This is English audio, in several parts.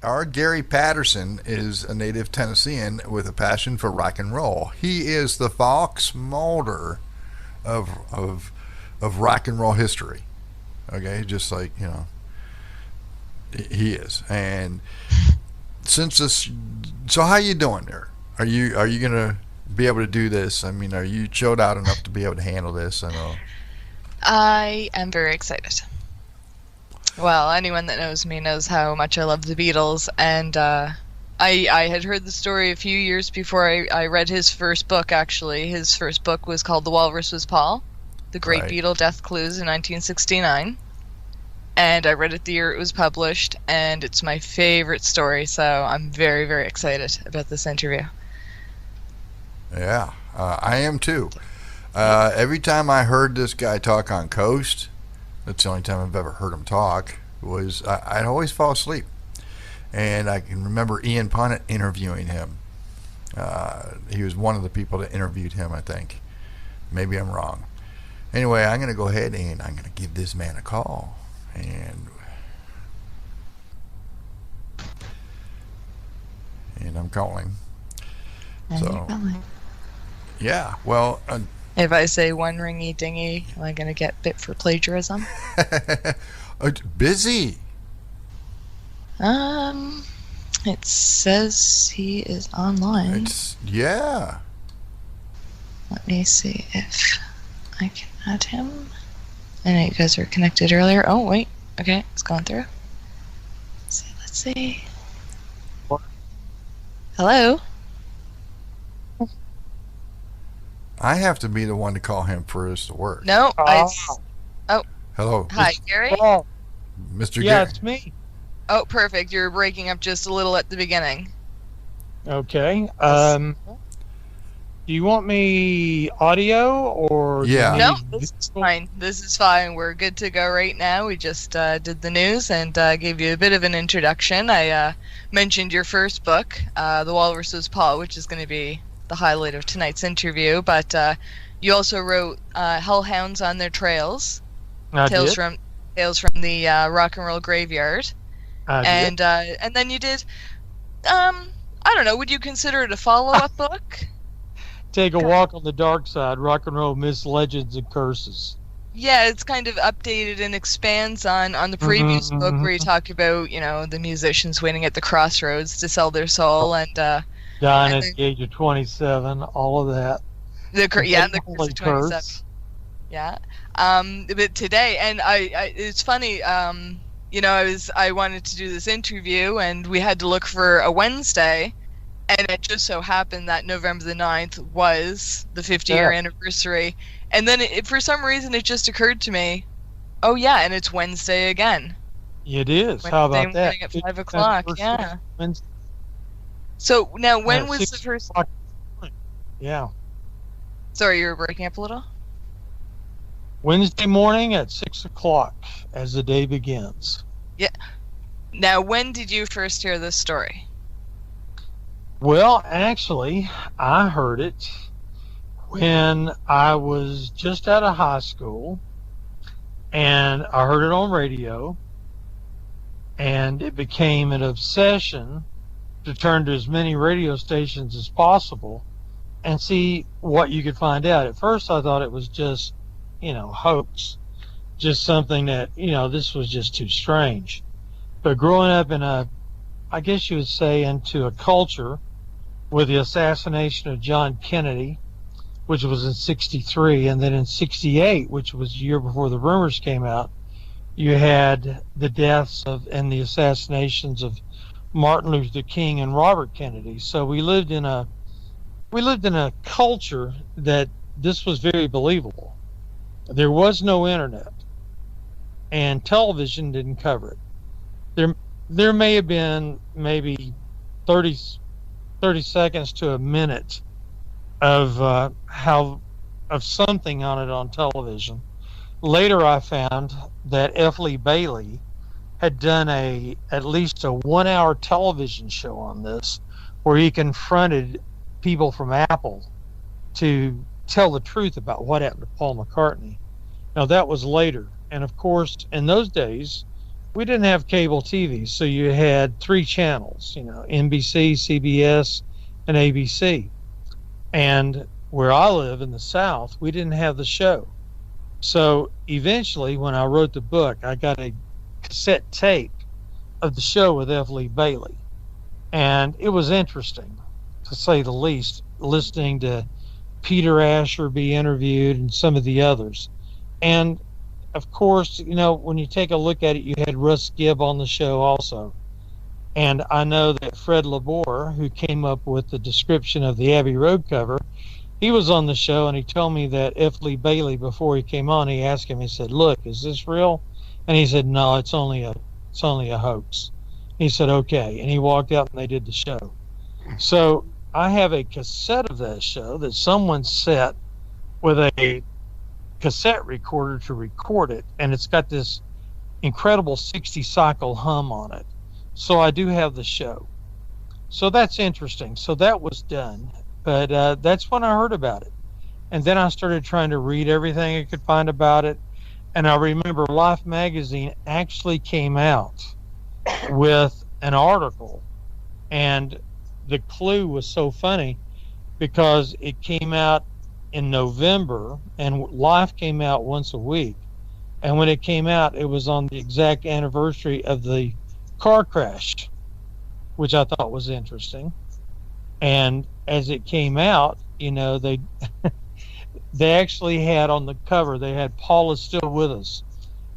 our Gary Patterson is a native Tennessean with a passion for rock and roll. He is the Fox Mulder of rock and roll history. Okay, just like he is. And since this, so how you doing there? Are you gonna be able to do this? I mean, are you chilled out enough to be able to handle this? I know. I am very excited. Well, anyone that knows me knows how much I love the Beatles, and I had heard the story a few years before I read his first book, actually. His first book was called The Walrus Was Paul, The Great Right. Beatle Death Clues in 1969. And I read it the year it was published, and it's my favorite story, so I'm very, very excited about this interview. Yeah, I am too. Every time I heard this guy talk on Coast, that's the only time I've ever heard him talk, I'd always fall asleep. And I can remember Ian Punnett interviewing him. He was one of the people that interviewed him, I think. Maybe I'm wrong. Anyway, I'm going to go ahead and I'm going to give this man a call. And I'm calling. And So- you're calling. Yeah, well, If I say one ringy dingy, am I going to get bit for plagiarism? busy. It says he is online. Yeah. Let me see if I can add him. I know you guys were connected earlier. Oh, wait. Okay, it's gone through. Let's see. Hello? I have to be the one to call him for this to work. No, Hello, hi, Gary? Oh, Mr. yeah, Gary. it's me. Oh, perfect. You're breaking up just a little at the beginning. Okay. Do you want me audio or? Yeah. No, this is fine. This is fine. We're good to go right now. We just did the news and gave you a bit of an introduction. I mentioned your first book, The Walrus Was Paul, which is going to be the highlight of tonight's interview. But you also wrote Hellhounds on Their Trails, I Tales did. from the Rock and Roll Graveyard, I did. and then you did. I don't know. Would you consider it a follow-up book? Take a walk on the dark side. Rock and roll myths, legends, and curses. Yeah, it's kind of updated and expands on the previous book where you talk about, the musicians waiting at the crossroads to sell their soul and Dying And at then- the age of 27. All of that. the curse Holy of 27. curse. Yeah. But today, and I it's funny, I wanted to do this interview and we had to look for a Wednesday, and it just so happened that November the 9th was the 50-year Yeah. anniversary. And then for some reason it just occurred to me, oh yeah, and it's Wednesday again. It is. How Wednesday about that? morning at 5 o'clock, yeah. Wednesday. So now when Yeah, was the 6 first... o'clock. Yeah. Sorry, you were breaking up a little? Wednesday morning at 6 o'clock as the day begins. Now, when did you first hear this story? Well, actually, I heard it when I was just out of high school, and I heard it on radio, and it became an obsession to turn to as many radio stations as possible and see what you could find out. At first, I thought it was just, hoax, just something that, this was just too strange. But growing up I guess you would say, into a culture with the assassination of John Kennedy, which was in 63, and then in 68, which was the year before the rumors came out, you had the deaths and the assassinations of Martin Luther King and Robert Kennedy. So we lived in a culture that this was very believable. There was no internet, and television didn't cover it. There may have been maybe 30 seconds to a minute of something on it on television. Later, I found that F. Lee Bailey had done at least a 1-hour television show on this, where he confronted people from Apple to tell the truth about what happened to Paul McCartney. Now, that was later, and of course, in those days, we didn't have cable TV, so you had three channels, NBC, CBS, and ABC. And where I live in the South, we didn't have the show. So eventually, when I wrote the book, I got a cassette tape of the show with F. Lee Bailey. And it was interesting, to say the least, listening to Peter Asher be interviewed and some of the others. And of course, when you take a look at it, you had Russ Gibb on the show also. And I know that Fred Labor, who came up with the description of the Abbey Road cover, he was on the show, and he told me that F. Lee Bailey, before he came on, he asked him, he said, "Look, is this real?" And he said, "No, it's only a hoax." He said, "Okay." And he walked out and they did the show. So I have a cassette of that show that someone set with a cassette recorder to record it, and it's got this incredible 60 cycle hum on it. So I do have the show. So that's interesting. So that was done. But that's when I heard about it. And then I started trying to read everything I could find about it. And I remember Life magazine actually came out with an article. And the clue was so funny because it came out in November, and Life came out once a week. And when it came out, it was on the exact anniversary of the car crash, which I thought was interesting. And as it came out, they they actually had on the cover, they had "Paul is still with us."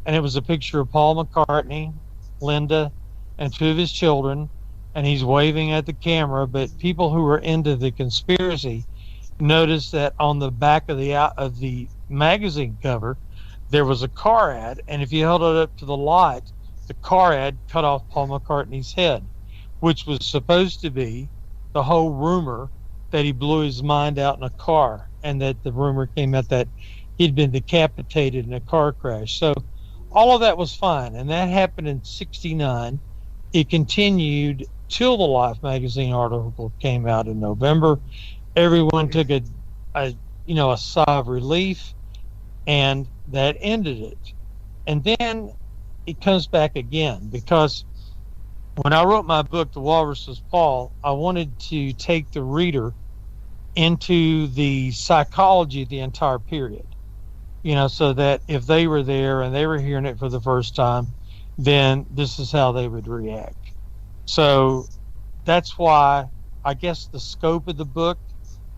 And it was a picture of Paul McCartney, Linda, and two of his children, and he's waving at the camera. But people who were into the conspiracy noticed that on the back of the magazine cover, there was a car ad, and if you held it up to the light, the car ad cut off Paul McCartney's head, which was supposed to be the whole rumor that he blew his mind out in a car, and that the rumor came out that he'd been decapitated in a car crash. So all of that was fine, and that happened in '69. It continued till the Life magazine article came out in November. Everyone took a sigh of relief, and that ended it. And then it comes back again, because when I wrote my book, The Walrus Was Paul, I wanted to take the reader into the psychology of the entire period, so that if they were there and they were hearing it for the first time, then this is how they would react. So that's why I guess the scope of the book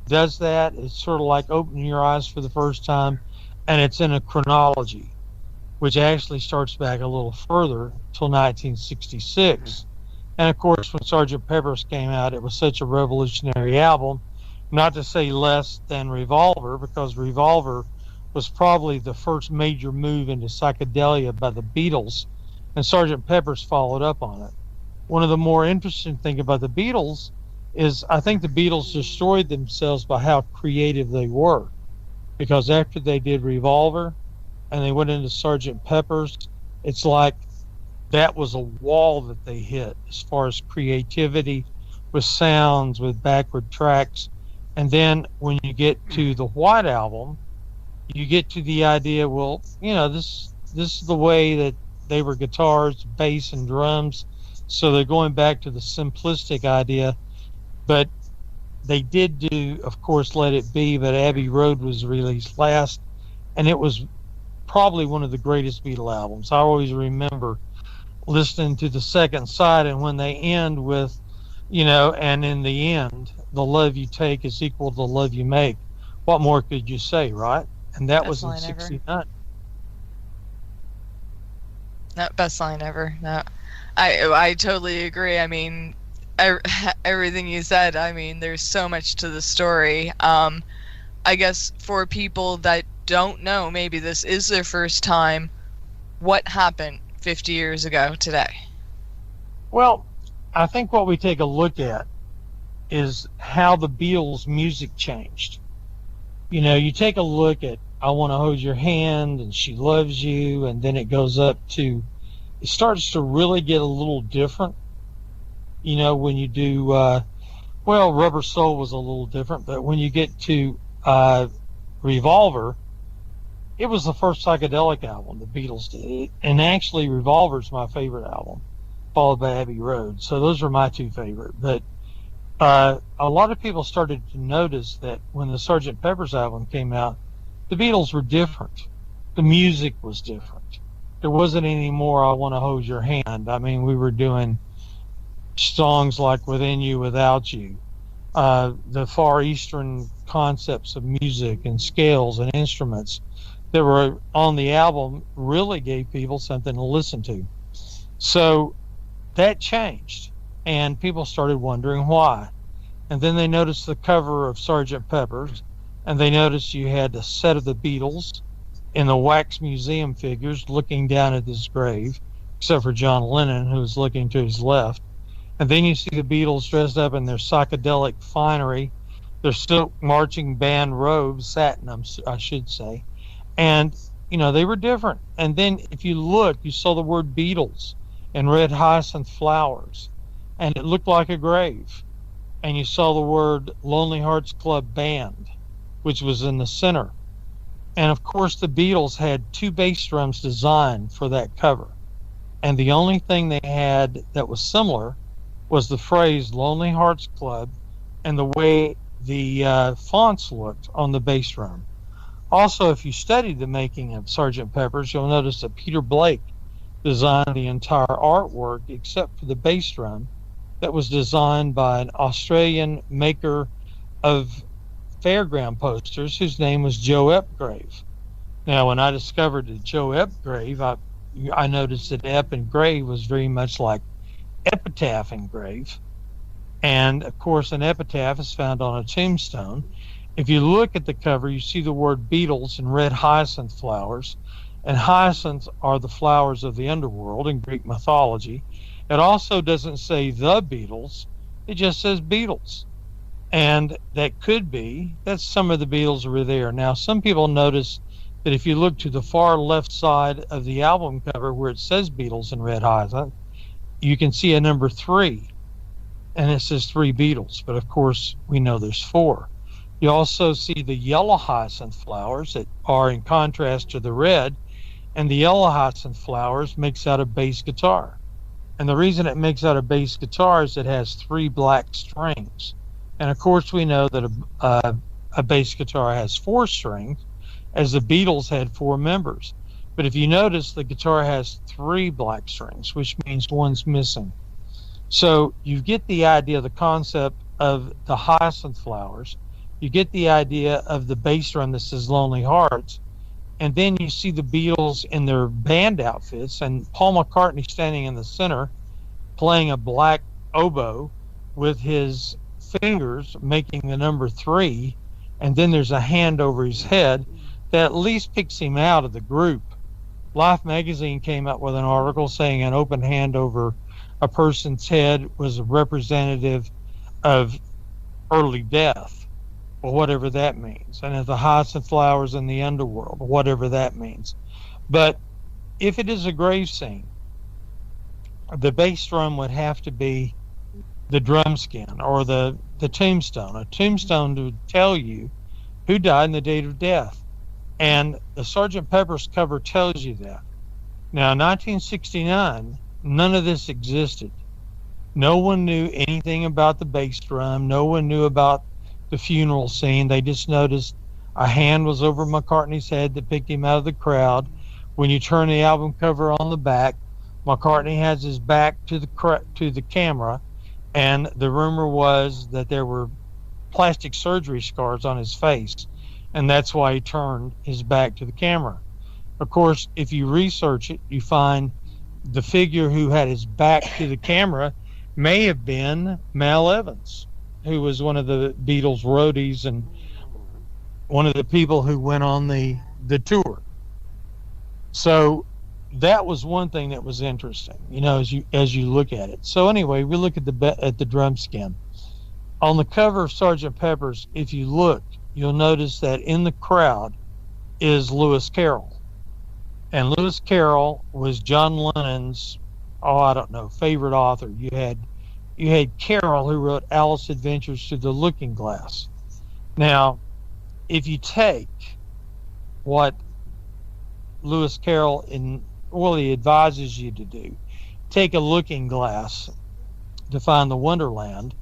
does that. It's sort of like opening your eyes for the first time, and it's in a chronology, which actually starts back a little further till 1966. And of course, when Sgt. Pepper's came out, it was such a revolutionary album, not to say less than Revolver, because Revolver was probably the first major move into psychedelia by the Beatles, and Sgt. Pepper's followed up on it. One of the more interesting things about the Beatles is I think the Beatles destroyed themselves by how creative they were, because after they did Revolver and they went into Sgt. Pepper's, it's like that was a wall that they hit as far as creativity with sounds, with backward tracks. And then when you get to the White Album, you get to the idea, well, this is the way that they were guitars, bass, and drums. So they're going back to the simplistic idea. But they did do, of course, Let It Be, but Abbey Road was released last. And it was probably one of the greatest Beatle albums. I always remember listening to the second side, and when they end with, and in the end, the love you take is equal to the love you make. What more could you say, right? And that was in '69. No, best line ever. No, I totally agree. I mean, everything you said. I mean, there's so much to the story. I guess for people that don't know, maybe this is their first time, what happened 50 years ago today? Well, I think what we take a look at is how the Beatles' music changed. You take a look at I Want to Hold Your Hand and She Loves You, and then it goes up to, it starts to really get a little different. When you do, Rubber Soul was a little different, but when you get to Revolver, it was the first psychedelic album the Beatles did. And actually, Revolver's my favorite album, followed by Abbey Road. So those are my two favorite. But a lot of people started to notice that when the Sgt. Pepper's album came out, the Beatles were different. The music was different. There wasn't any more "I Want to Hold Your Hand." I mean, we were doing songs like "Within You, Without You." The Far Eastern concepts of music and scales and instruments that were on the album really gave people something to listen to. So that changed, and people started wondering why. And then they noticed the cover of Sgt. Pepper's, and they noticed you had a set of the Beatles in the wax museum figures looking down at this grave, except for John Lennon, who was looking to his left. And then you see the Beatles dressed up in their psychedelic finery, their silk marching band robes, satin, I should say. And, you know, they were different. And then if you look, you saw the word Beatles in red hyacinth flowers, and it looked like a grave. And you saw the word Lonely Hearts Club Band, which was in the center. And of course, the Beatles had two bass drums designed for that cover. And the only thing they had that was similar was the phrase Lonely Hearts Club and the way the fonts looked on the bass drum. Also, if you studied the making of Sgt. Pepper's, you'll notice that Peter Blake designed the entire artwork except for the bass drum that was designed by an Australian maker of fairground posters whose name was Joe Epgrave. Now, when I discovered that Joe Epgrave, I noticed that Ep and grave was very much like epitaph engraved. And of course, an epitaph is found on a tombstone. If you look at the cover, you see the word Beatles in red hyacinth flowers. And hyacinths are the flowers of the underworld in Greek mythology. It also doesn't say the Beatles, it just says Beatles. And that could be that some of the Beatles were there. Now, some people notice that if you look to the far left side of the album cover where it says Beatles in red hyacinth, you can see a number 3, and it says 3 Beatles. But of course, we know there's 4. You also see the yellow hyacinth flowers that are in contrast to the red, and the yellow hyacinth flowers makes out a bass guitar. And the reason it makes out a bass guitar is it has 3 black strings. And of course, we know that a bass guitar has 4 strings, as the Beatles had 4 members. But if you notice, the guitar has 3 black strings, which means one's missing. So you get the idea, the concept of the hyacinth flowers. You get the idea of the bass drum that says Lonely Hearts. And then you see the Beatles in their band outfits, and Paul McCartney standing in the center playing a black oboe with his fingers making the number 3. And then there's a hand over his head that at least picks him out of the group. Life magazine came out with an article saying an open hand over a person's head was a representative of early death, or whatever that means. And the hyacinth flowers in the underworld, whatever that means. But if it is a grave scene, the bass drum would have to be the drum skin or the tombstone. A tombstone would tell you who died and the date of death. And the Sgt. Pepper's cover tells you that. Now, in 1969, none of this existed. No one knew anything about the bass drum. No one knew about the funeral scene. They just noticed a hand was over McCartney's head that picked him out of the crowd. When you turn the album cover on the back, McCartney has his back to the camera, and the rumor was that there were plastic surgery scars on his face, and that's why he turned his back to the camera. Of course, if you research it, you find the figure who had his back to the camera may have been Mal Evans, who was one of the Beatles roadies and one of the people who went on the tour. So that was one thing that was interesting, you know, as you look at it. So anyway, we look at the drum skin. On the cover of Sgt. Pepper's, if you look, you'll notice that in the crowd is Lewis Carroll. And Lewis Carroll was John Lennon's, favorite author. You had Carroll, who wrote Alice Adventures Through the Looking Glass. Now, if you take what Lewis Carroll he advises you to do. Take a looking glass to find the Wonderland.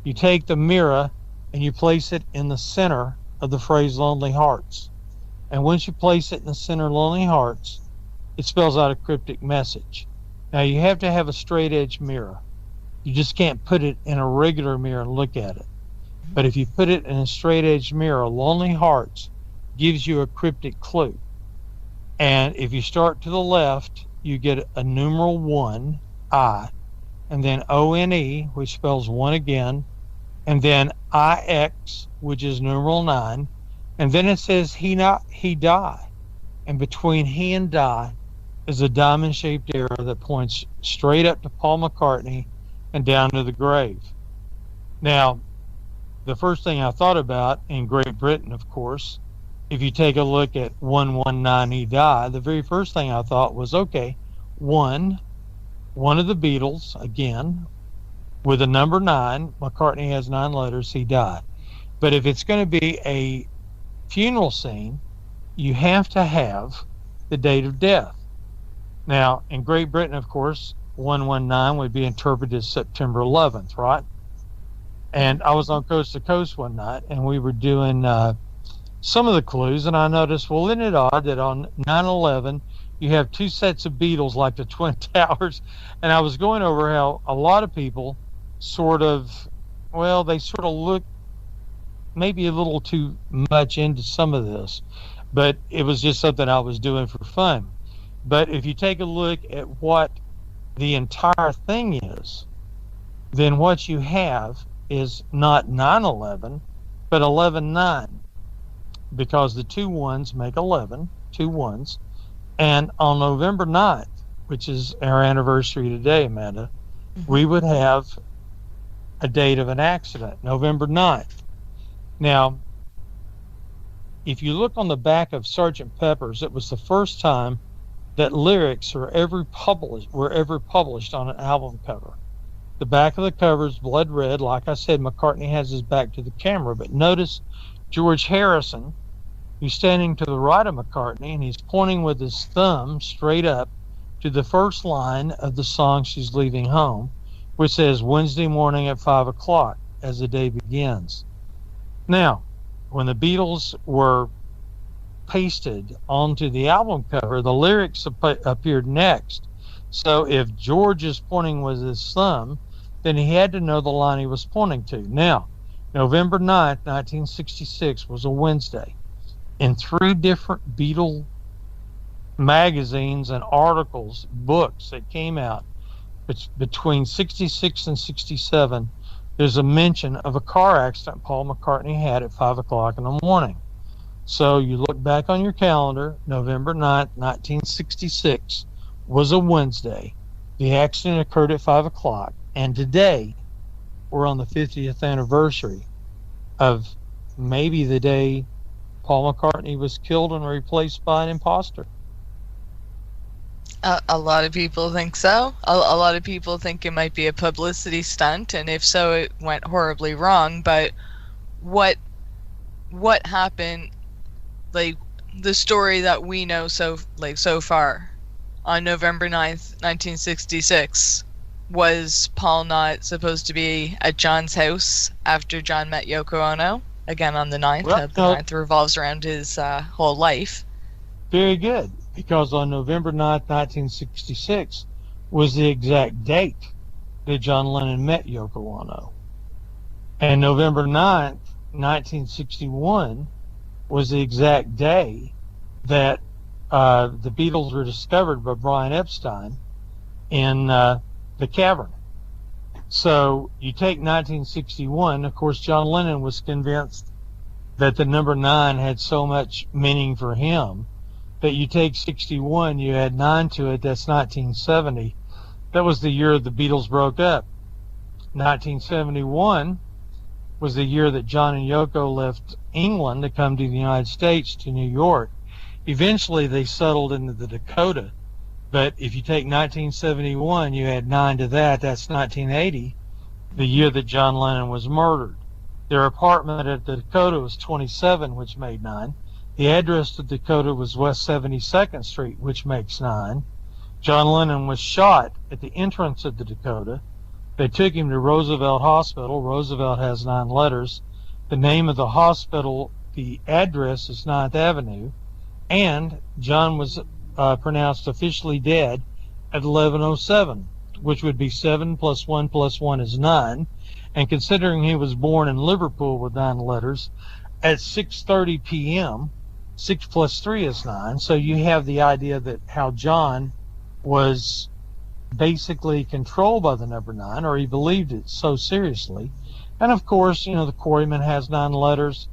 You take the mirror and you place it in the center of the phrase Lonely Hearts. And once you place it in the center of Lonely Hearts, it spells out a cryptic message. Now you have to have a straight edge mirror. You just can't put it in a regular mirror and look at it. But if you put it in a straight edge mirror, Lonely Hearts gives you a cryptic clue. And if you start to the left, you get a numeral 1, I, and then ONE, which spells one again, and then IX, which is numeral 9, and then it says he die. And between he and die is a diamond-shaped arrow that points straight up to Paul McCartney and down to the grave. Now, the first thing I thought about in Great Britain, of course, if you take a look at 119 he die, the very first thing I thought was, okay, one of the Beatles, again, with a number 9, McCartney has 9 letters, he died. But if it's going to be a funeral scene, you have to have the date of death. Now, in Great Britain, of course, 119 would be interpreted as September 11th, right? And I was on Coast to Coast one night, and we were doing some of the clues, and I noticed, well, isn't it odd that on 9/11 you have 2 sets of Beatles like the Twin Towers? And I was going over how a lot of people they sort of look maybe a little too much into some of this, but it was just something I was doing for fun. But if you take a look at what the entire thing is, then what you have is not 9/11, but 11/9, because the 2 ones make 11, 2 ones. And on November 9th, which is our anniversary today, Amanda, we would have a date of an accident, November 9th. Now, if you look on the back of Sgt. Pepper's, it was the first time that lyrics were ever published on an album cover. The back of the cover is blood red. Like I said, McCartney has his back to the camera, but notice George Harrison, who's standing to the right of McCartney, and he's pointing with his thumb straight up to the first line of the song She's Leaving Home, which says Wednesday morning at 5 o'clock as the day begins. Now, when the Beatles were pasted onto the album cover, the lyrics appeared next. So if George is pointing with his thumb, then he had to know the line he was pointing to. Now, November 9th, 1966 was a Wednesday. In 3 different Beatle magazines and articles, books that came out between 66 and 67, there's a mention of a car accident Paul McCartney had at 5 o'clock in the morning. So you look back on your calendar, November 9th, 1966 was a Wednesday. The accident occurred at 5 o'clock. And today, we're on the 50th anniversary of maybe the day Paul McCartney was killed and replaced by an imposter. A lot of people think so. A lot of people think it might be a publicity stunt, and if so, it went horribly wrong. But what happened? Like the story that we know so far on November 9th, 1966, was Paul not supposed to be at John's house after John met Yoko Ono? Again, on the 9th. Well, the 9th revolves around his whole life. Very good, because on November 9th, 1966 was the exact date that John Lennon met Yoko Ono. And November 9th, 1961 was the exact day that the Beatles were discovered by Brian Epstein in the cavern. So you take 1961, of course, John Lennon was convinced that the number 9 had so much meaning for him that you take 61, you add 9 to it, that's 1970. That was the year the Beatles broke up. 1971 was the year that John and Yoko left England to come to the United States, to New York. Eventually they settled into the Dakota. But if you take 1971, you add 9 to that, that's 1980, the year that John Lennon was murdered. Their apartment at the Dakota was 27, which made 9. The address to Dakota was West 72nd Street, which makes 9. John Lennon was shot at the entrance of the Dakota. They took him to Roosevelt Hospital. Roosevelt has 9 letters. The name of the hospital, the address is 9th Avenue. And John was pronounced officially dead at 11:07, which would be 7 plus 1 plus 1 is 9. And considering he was born in Liverpool with 9 letters, at 6:30 p.m., 6 plus 3 is 9. So you have the idea that how John was basically controlled by the number 9, or he believed it so seriously. And of course, the Quarrymen has 9 letters.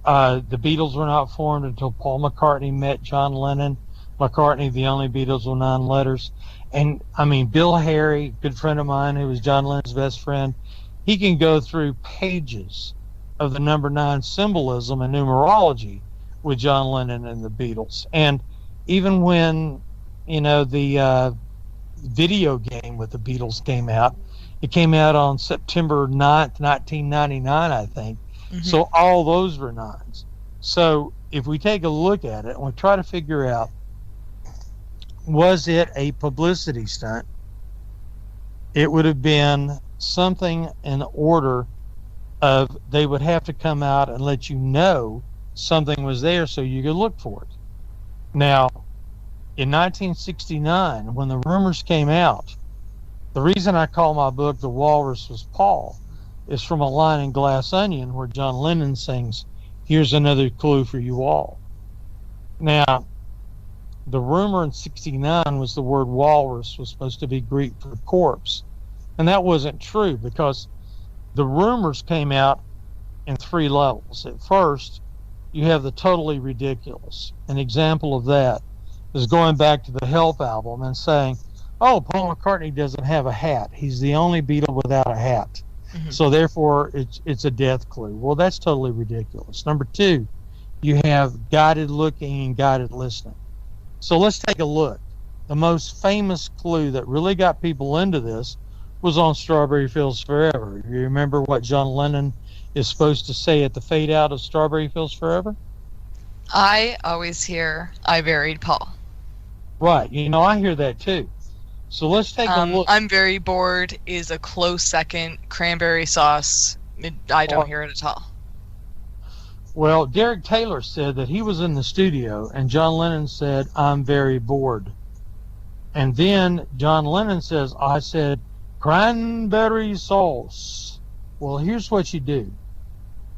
The Beatles were not formed until Paul McCartney met John Lennon. McCartney, the only Beatles with 9 letters. And I mean, Bill Harry, good friend of mine who was John Lennon's best friend, he can go through pages of the number 9 symbolism and numerology with John Lennon and the Beatles. And even when, the video game with the Beatles came out, it came out on September 9th, 1999, I think. Mm-hmm. So all those were 9s. So if we take a look at it and we try to figure out, was it a publicity stunt? It would have been something in order of they would have to come out and let you know something was there so you could look for it. Now, in 1969, when the rumors came out, the reason I call my book The Walrus Was Paul is from a line in Glass Onion where John Lennon sings, "Here's another clue for you all." Now, the rumor in 69 was the word walrus was supposed to be Greek for corpse. And that wasn't true because the rumors came out in 3 levels. At first, you have the totally ridiculous. An example of that is going back to the Help album and saying, oh, Paul McCartney doesn't have a hat. He's the only Beatle without a hat. Mm-hmm. So therefore, it's a death clue. Well, that's totally ridiculous. Number 2, you have guided looking and guided listening. So let's take a look. The most famous clue that really got people into this was on Strawberry Fields Forever. You remember what John Lennon is supposed to say at the fade out of Strawberry Fields Forever? I always hear, "I buried Paul." Right. I hear that too. So let's take a look. "I'm very bored" is a close second. "Cranberry sauce," I don't hear it at all. Well, Derek Taylor said that he was in the studio and John Lennon said, "I'm very bored." And then John Lennon says, "I said, cranberry sauce." Well, here's what you do.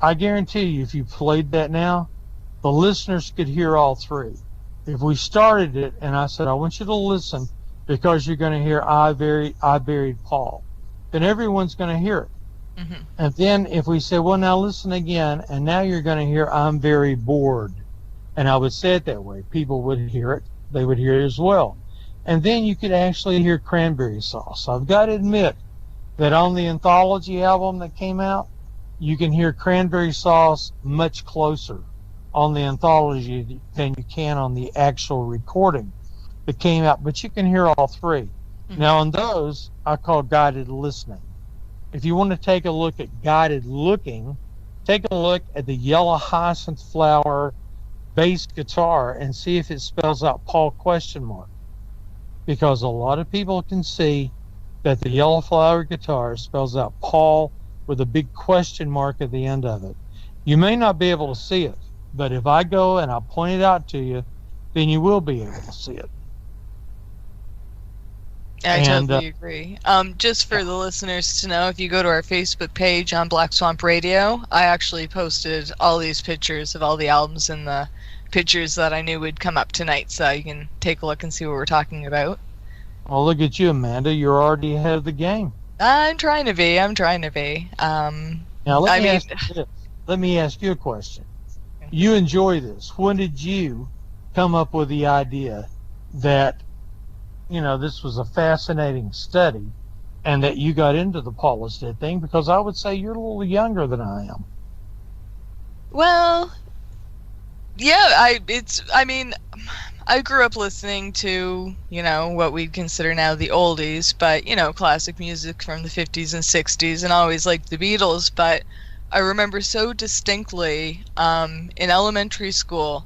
I guarantee you, if you played that now, the listeners could hear all 3. If we started it and I said, I want you to listen because you're going to hear I buried Paul, then everyone's going to hear it. Mm-hmm. And then if we say, well, now listen again, and now you're going to hear I'm very bored, and I would say it that way, people would hear it. They would hear it as well. And then you could actually hear cranberry sauce. I've got to admit that on the anthology album that came out, you can hear cranberry sauce much closer on the anthology than you can on the actual recording that came out, but you can hear all 3. Mm-hmm. Now on those, I call guided listening. If you want to take a look at guided looking, take a look at the yellow hyacinth flower bass guitar and see if it spells out Paul ? Because a lot of people can see that the yellow flower guitar spells out Paul with a big question mark at the end of it. You may not be able to see it, but if I go and I point it out to you, then you will be able to see it. I totally agree. Just for the listeners to know, if you go to our Facebook page on Black Swamp Radio, I actually posted all these pictures of all the albums and the pictures that I knew would come up tonight, so you can take a look and see what we're talking about. Well, look at you, Amanda. You're already ahead of the game. I'm trying to be. Now, let me ask you a question. You enjoy this. When did you come up with the idea that this was a fascinating study and that you got into the Paul is Dead thing? Because I would say you're a little younger than I am. Well, yeah, I grew up listening to, what we'd consider now the oldies, but, classic music from the 50s and 60s, and always liked the Beatles. But I remember so distinctly in elementary school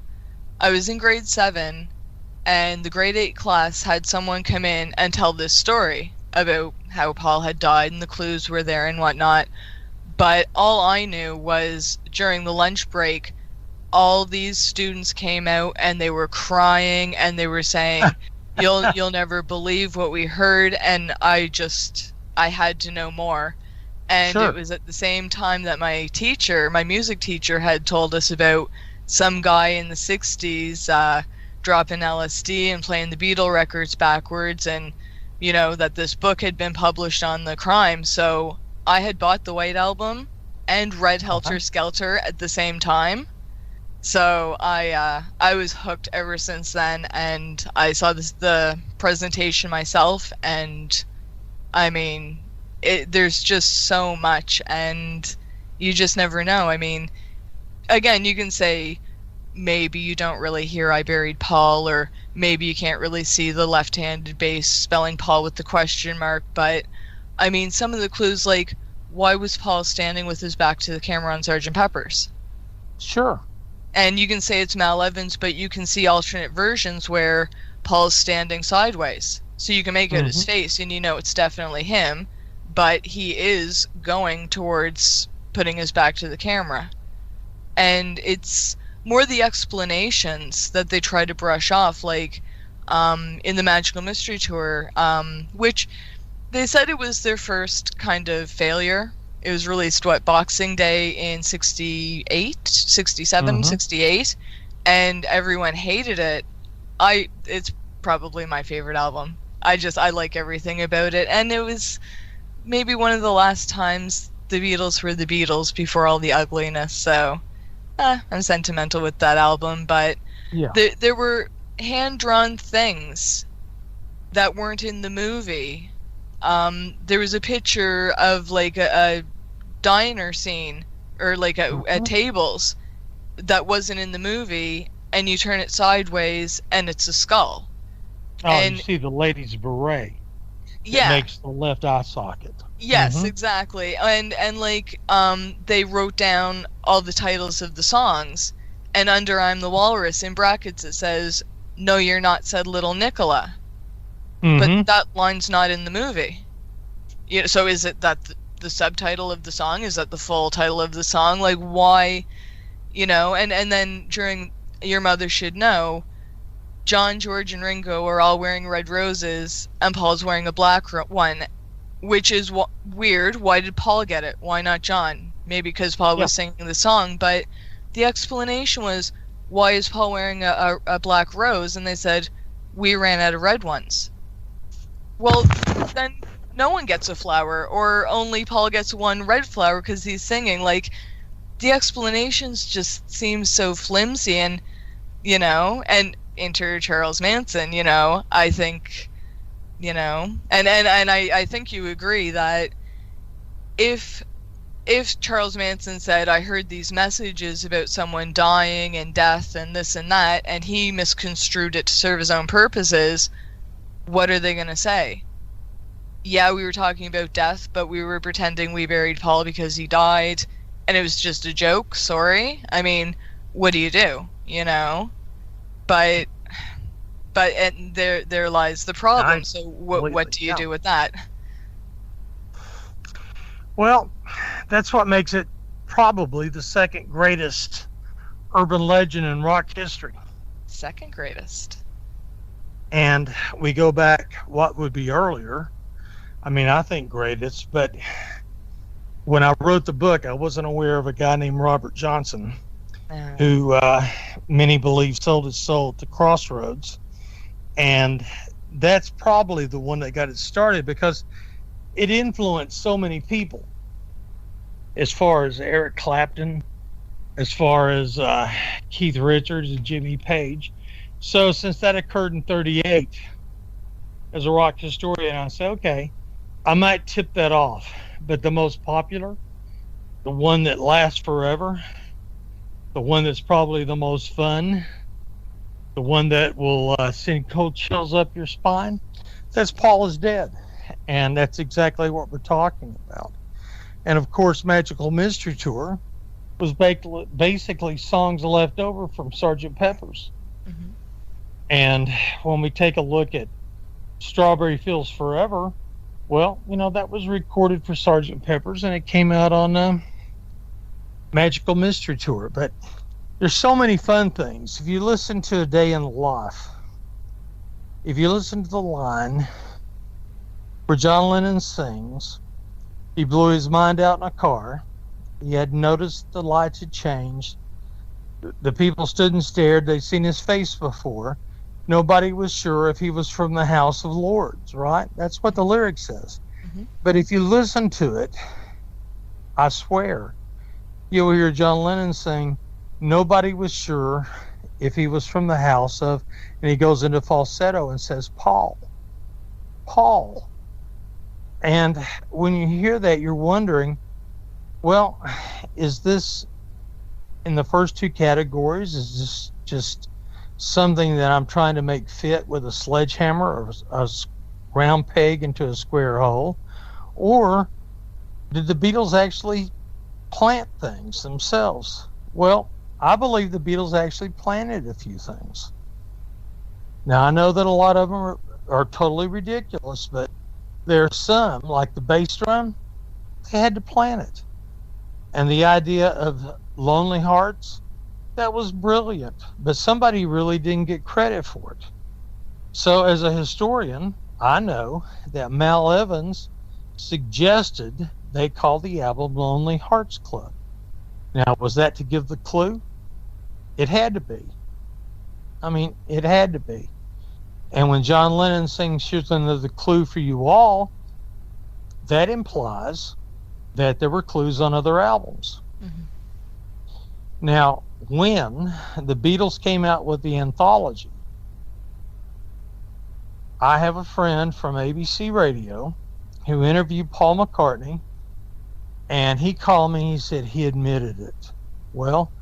I was in grade 7, and the grade 8 class had someone come in and tell this story about how Paul had died and the clues were there and whatnot. But all I knew was during the lunch break, all these students came out and they were crying and they were saying, you'll never believe what we heard. And I had to know more. And Sure. It was at the same time that my music teacher, had told us about some guy in the 60s dropping LSD and playing the Beatle records backwards, and, that this book had been published on the crime. So I had bought the White Album and read Helter Skelter at the same time. So I was hooked ever since then, and I saw the presentation myself, and I mean, there's just so much, and you just never know. I mean, again, you can say maybe you don't really hear I Buried Paul, or maybe you can't really see the left-handed bass spelling Paul with the question mark, but I mean, some of the clues, like, why was Paul standing with his back to the camera on Sgt. Pepper's? Sure. And you can say it's Mal Evans, but you can see alternate versions where Paul's standing sideways. So you can make out his face, and it's definitely him, but he is going towards putting his back to the camera. And it's more the explanations that they try to brush off, like in the Magical Mystery Tour, which they said it was their first kind of failure. It was released, Boxing Day in 68, 67, 68, and everyone hated it. It's probably my favorite album. I like everything about it, and it was maybe one of the last times the Beatles were the Beatles before all the ugliness, so I'm sentimental with that album, but Yeah. there were hand-drawn things that weren't in the movie. There was a picture of, like, a diner scene, or like at tables, that wasn't in the movie, and you turn it sideways and it's a skull. Oh, and you see the lady's beret. Yeah. It makes the left eye socket. Yes, exactly. And like they wrote down all the titles of the songs, and under I'm the Walrus, in brackets, it says, "No, you're not," said Little Nicola. But that line's not in the movie. So is it that the subtitle of the song? Is that the full title of the song? Like, why? And then during Your Mother Should Know, John, George, and Ringo are all wearing red roses, and Paul's wearing a black one, which is weird. Why did Paul get it? Why not John? Maybe because Paul was singing the song, but the explanation was, why is Paul wearing a black rose? And they said, we ran out of red ones. Well, then no one gets a flower, or only Paul gets one red flower because he's singing. Like, the explanations just seem so flimsy, and, and enter Charles Manson, I think, and I think you agree that if Charles Manson said, I heard these messages about someone dying and death and this and that, and he misconstrued it to serve his own purposes, what are they going to say? Yeah, we were talking about death, but we were pretending we buried Paul because he died, and it was just a joke, sorry? I mean, what do you do, But there lies the problem, so what do you do with that? Well, that's what makes it probably the second greatest urban legend in rock history. Second greatest. And we go back, what would be earlier? I mean, I think greatest, but when I wrote the book, I wasn't aware of a guy named Robert Johnson, who many believe sold his soul at the Crossroads. And that's probably the one that got it started, because it influenced so many people, as far as Eric Clapton, as far as Keith Richards and Jimmy Page. So since that occurred in 1938, as a rock historian, I said, okay, I might tip that off. But the most popular, the one that lasts forever, the one that's probably the most fun, the one that will send cold chills up your spine, that's Paul is Dead. And that's exactly what we're talking about. And of course, Magical Mystery Tour was basically songs left over from Sgt. Pepper's. Mhm. And when we take a look at Strawberry Fields Forever, well, that was recorded for Sergeant Pepper's, and it came out on Magical Mystery Tour. But there's so many fun things. If you listen to A Day in the Life, if you listen to the line where John Lennon sings, he blew his mind out in a car. He had noticed the lights had changed. The people stood and stared. They'd seen his face before. Nobody was sure if he was from the House of Lords, right? That's what the lyric says. Mm-hmm. But if you listen to it, I swear, you'll hear John Lennon sing, nobody was sure if he was from the house of, and he goes into falsetto and says, Paul, Paul. And when you hear that, you're wondering, well, is this in the first two categories? Is this just something that I'm trying to make fit with a sledgehammer or a round peg into a square hole? Or did the Beatles actually plant things themselves? Well, I believe the Beatles actually planted a few things. Now, I know that a lot of them are totally ridiculous, but there are some, like the bass drum, they had to plant it. And the idea of Lonely Hearts, that was brilliant, but somebody really didn't get credit for it. So as a historian, I know that Mal Evans suggested they call the album Lonely Hearts Club. Now, was that to give the clue? It had to be. I mean, it had to be. And when John Lennon sings Here's Another Clue for You All, that implies that there were clues on other albums. Mm-hmm. Now, when the Beatles came out with the anthology, I have a friend from ABC Radio who interviewed Paul McCartney, and he called me. He said he admitted it. Well,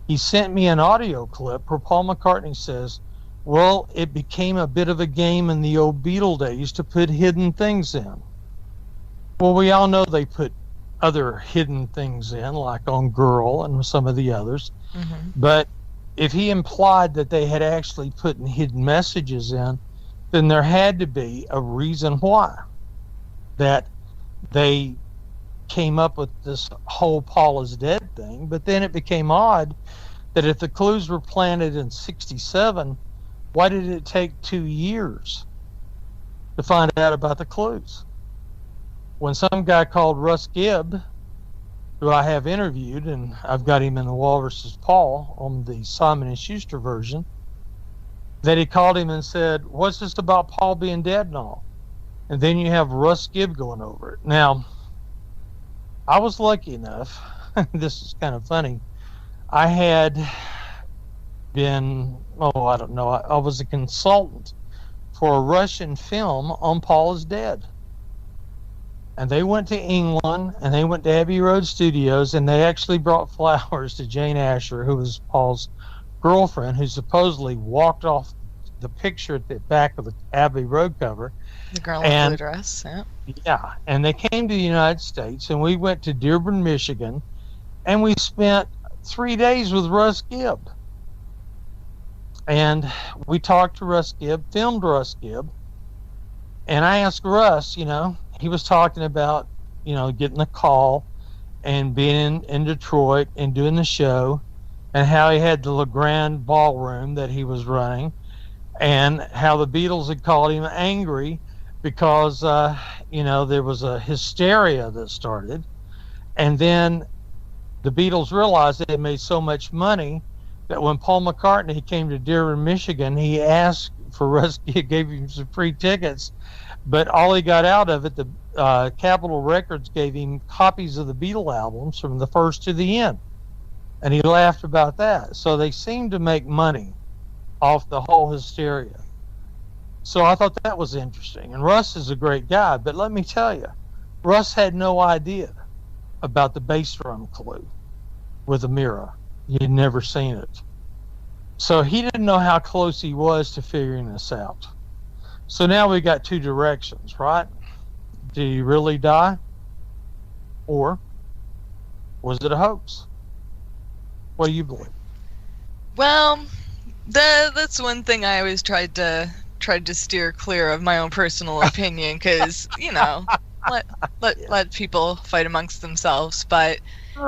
he sent me an audio clip where Paul McCartney says, well, it became a bit of a game in the old Beatle days to put hidden things in. Well, we all know they put other hidden things in, like on Girl and some of the others. Mm-hmm. But if he implied that they had actually put hidden messages in, then there had to be a reason why that they came up with this whole Paul is dead thing. But then it became odd that if the clues were planted in 1967, why did it take 2 years to find out about the clues? When some guy called Russ Gibb, who I have interviewed, and I've got him in the Walrus Paul on the Simon & Schuster version, that he called him and said, what's this about Paul being dead and all? And then you have Russ Gibb going over it. Now, I was lucky enough, this is kind of funny, I had been, I don't know, I was a consultant for a Russian film on Paul is Dead. And they went to England, and they went to Abbey Road Studios, and they actually brought flowers to Jane Asher, who was Paul's girlfriend, who supposedly walked off the picture at the back of the Abbey Road cover. The girl in the blue dress, yeah. Yeah, and they came to the United States, and we went to Dearborn, Michigan, and we spent 3 days with Russ Gibb. And we talked to Russ Gibb, filmed Russ Gibb, and I asked Russ, he was talking about, getting a call and being in Detroit and doing the show, and how he had the LeGrand ballroom that he was running, and how the Beatles had called him angry because, there was a hysteria that started. And then the Beatles realized they had made so much money that when Paul McCartney came to Dearborn, Michigan, he asked for Russ, he gave him some free tickets, but all he got out of it, the Capitol Records gave him copies of the Beatle albums from the first to the end. And he laughed about that. So they seemed to make money off the whole hysteria. So I thought that was interesting. And Russ is a great guy, but let me tell you, Russ had no idea about the bass drum clue with a mirror. He had never seen it. So he didn't know how close he was to figuring this out. So now we got two directions, right? Did he really die? Or was it a hoax? What do you believe? Well, That's one thing I always tried to steer clear of my own personal opinion, because let people fight amongst themselves. But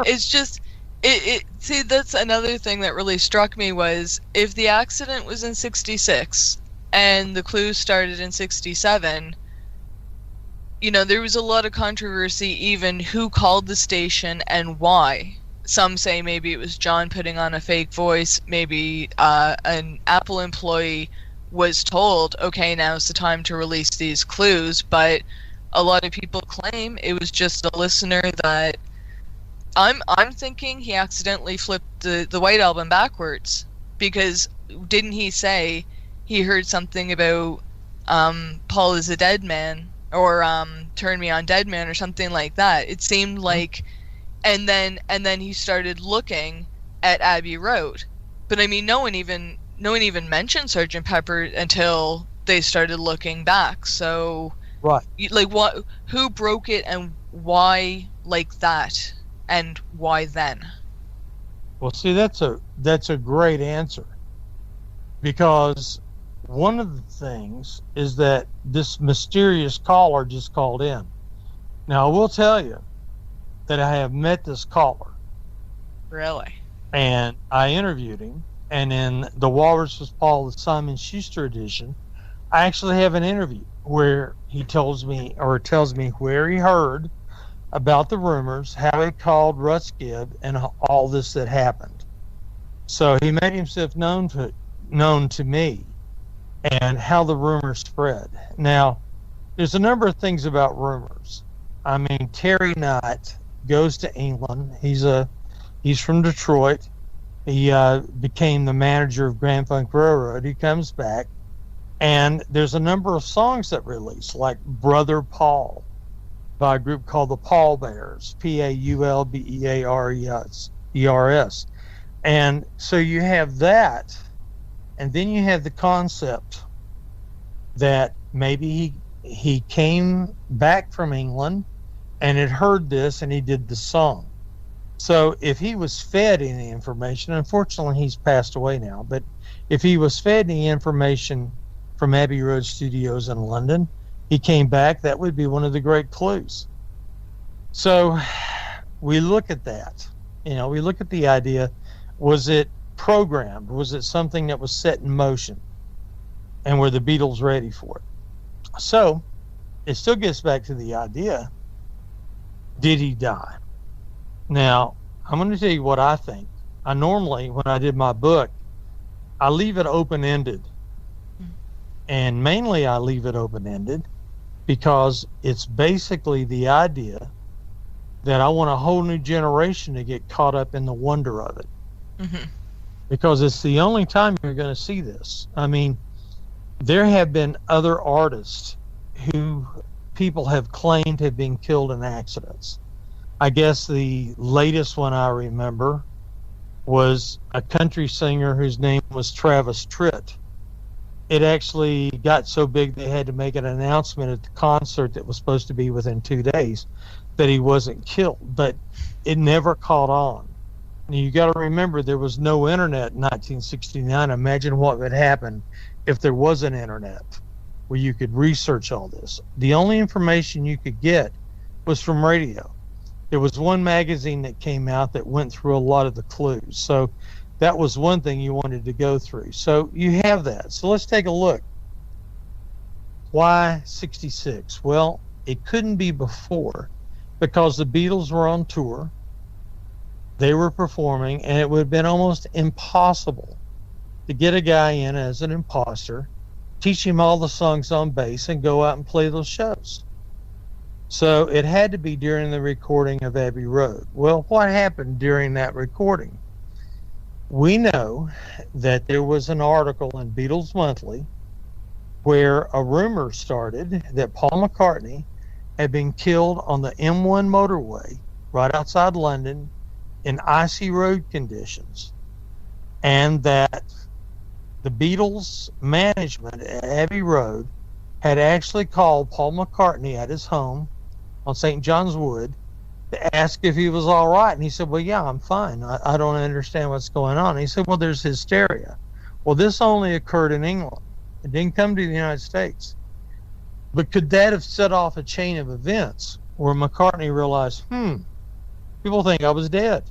it's just it see, that's another thing that really struck me was, if the accident was in 66 and the clues started in 67, there was a lot of controversy, even who called the station and why. Some say maybe it was John putting on a fake voice. Maybe an Apple employee was told, okay, now's the time to release these clues. But a lot of people claim it was just a listener that I'm thinking he accidentally flipped the White Album backwards, because didn't he say he heard something about Paul is a dead man, or Turn Me On Dead Man, or something like that? It seemed like, and then he started looking at Abbey Road. But I mean, no one even mentioned Sgt. Pepper until they started looking back. So Right. like, what, who broke it, and why like that, and why then? Well, see, that's a great answer, because one of the things is that this mysterious caller just called in. Now, I will tell you that I have met this caller, Really? and I interviewed him. And in the Walrus was Paul, the Simon Schuster edition, I actually have an interview where he tells me where he heard about the rumors, how he called Russ Gibb, and all this that happened. So he made himself known to me, and how the rumors spread. Now, there's a number of things about rumors. I mean, Terry Knight goes to England. He's from Detroit. He became the manager of Grand Funk Railroad. He comes back, and there's a number of songs that release, like Brother Paul, by a group called the Paul Bears, Paulbears. And so you have that, and then you have the concept that maybe he came back from England and had heard this, and he did the song. So if he was fed any information, unfortunately he's passed away now, but if he was fed any information from Abbey Road Studios in London, he came back, that would be one of the great clues. So we look at that. We look at the idea, was it programmed? Was it something that was set in motion? And were the Beatles ready for it? So it still gets back to the idea, did he die? Now, I'm going to tell you what I think. I normally, when I did my book, I leave it open-ended. And mainly I leave it open-ended because it's basically the idea that I want a whole new generation to get caught up in the wonder of it. Mm-hmm. Because it's the only time you're going to see this. I mean, there have been other artists who people have claimed have been killed in accidents. I guess the latest one I remember was a country singer whose name was Travis Tritt. It actually got so big they had to make an announcement at the concert that was supposed to be within 2 days that he wasn't killed, but it never caught on. And you got to remember, there was no internet in 1969. Imagine what would happen if there was an internet where you could research all this. The only information you could get was from radio. There was one magazine that came out that went through a lot of the clues. So that was one thing you wanted to go through. So you have that. So let's take a look. Why 66? Well, it couldn't be before because the Beatles were on tour. They were performing, and it would have been almost impossible to get a guy in as an imposter, teach him all the songs on bass, and go out and play those shows. So it had to be during the recording of Abbey Road. Well, what happened during that recording? We know that there was an article in Beatles Monthly where a rumor started that Paul McCartney had been killed on the M1 motorway right outside London in icy road conditions, and that the Beatles management at Abbey Road had actually called Paul McCartney at his home on St. John's Wood to ask if he was all right. And he said, well, yeah, I'm fine. I don't understand what's going on. And he said, well, there's hysteria. Well, this only occurred in England. It didn't come to the United States. But could that have set off a chain of events where McCartney realized, people think I was dead.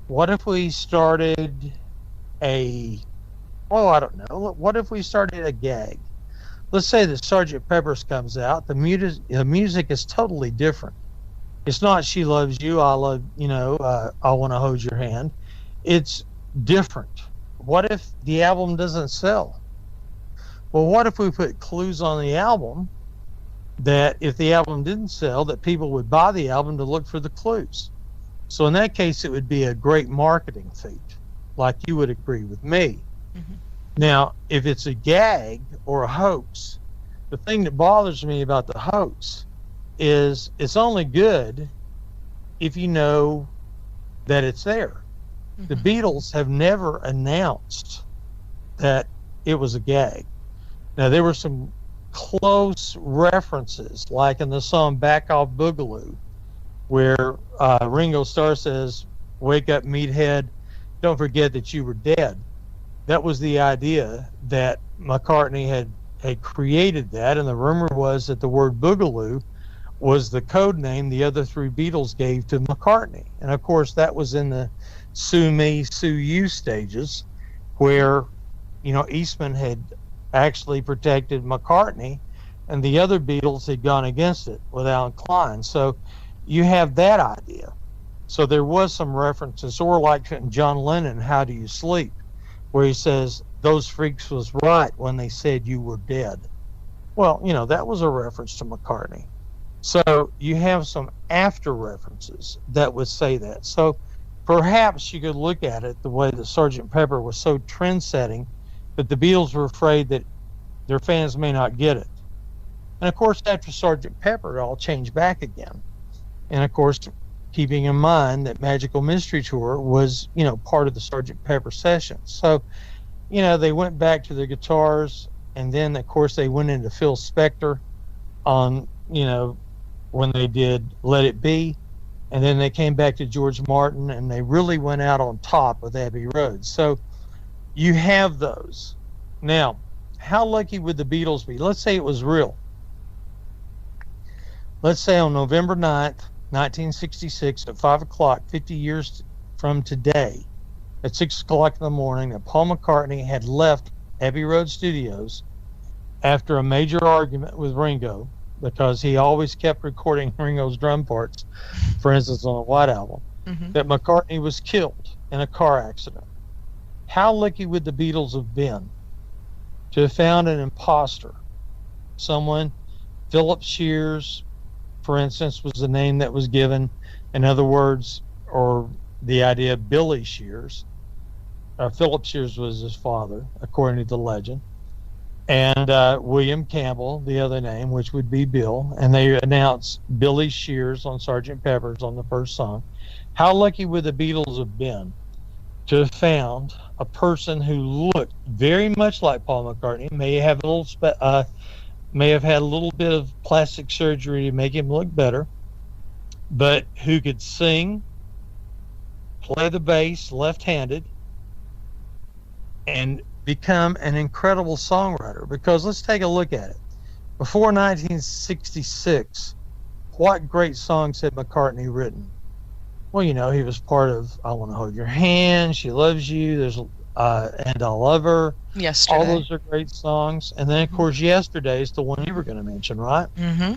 What if we started I don't know. What if we started a gag? Let's say that Sgt. Pepper's comes out. The music is totally different. It's not She Loves You, I Love, I Want to Hold Your Hand. It's different. What if the album doesn't sell? Well, what if we put clues on the album that if the album didn't sell, that people would buy the album to look for the clues? So in that case, it would be a great marketing feat, like you would agree with me. Mm-hmm. Now, if it's a gag or a hoax, the thing that bothers me about the hoax is it's only good if you know that it's there. Mm-hmm. The Beatles have never announced that it was a gag. Now, there were some close references, like in the song Back Off Boogaloo, where Ringo Starr says, "Wake up, meathead, don't forget that you were dead." That was the idea that McCartney had created that, and the rumor was that the word Boogaloo was the code name the other three Beatles gave to McCartney. And of course, that was in the sue me, sue you stages, where, Eastman had actually protected McCartney, and the other Beatles had gone against it with Alan Klein. So you have that idea. So there was some references, or like in John Lennon, How Do You Sleep, where he says, "Those freaks was right when they said you were dead." Well, that was a reference to McCartney. So you have some after references that would say that. So perhaps you could look at it the way that Sgt. Pepper was so trend-setting that the Beatles were afraid that their fans may not get it. And of course, after Sgt. Pepper, it all changed back again. And of course, keeping in mind that Magical Mystery Tour was, part of the Sgt. Pepper sessions. So, they went back to their guitars, and then, of course, they went into Phil Spector on, when they did Let It Be, and then they came back to George Martin, and they really went out on top with Abbey Road. So you have those. Now, how lucky would the Beatles be? Let's say it was real. Let's say on November 9th, 1966 at 5 o'clock, 50 years from today, at 6 o'clock in the morning, that Paul McCartney had left Abbey Road Studios after a major argument with Ringo, because he always kept recording Ringo's drum parts, for instance, on the White Album, that McCartney was killed in a car accident. How lucky would the Beatles have been to have found an imposter? Someone, Philip Shears, for instance, was the name that was given. In other words, or the idea of Billy Shears. Philip Shears was his father, according to the legend. And William Campbell, the other name, which would be Bill. And they announced Billy Shears on Sgt. Pepper's on the first song. How lucky would the Beatles have been to have found a person who looked very much like Paul McCartney, may have had a little bit of plastic surgery to make him look better, but who could sing, play the bass left-handed, and become an incredible songwriter? Because let's take a look at it. Before 1966, what great songs had McCartney written? Well, he was part of I Want to Hold Your Hand, She Loves You, there's And I Love Her. Yesterday. All those are great songs. And then, of course, Yesterday is the one you were going to mention, right? Mm-hmm.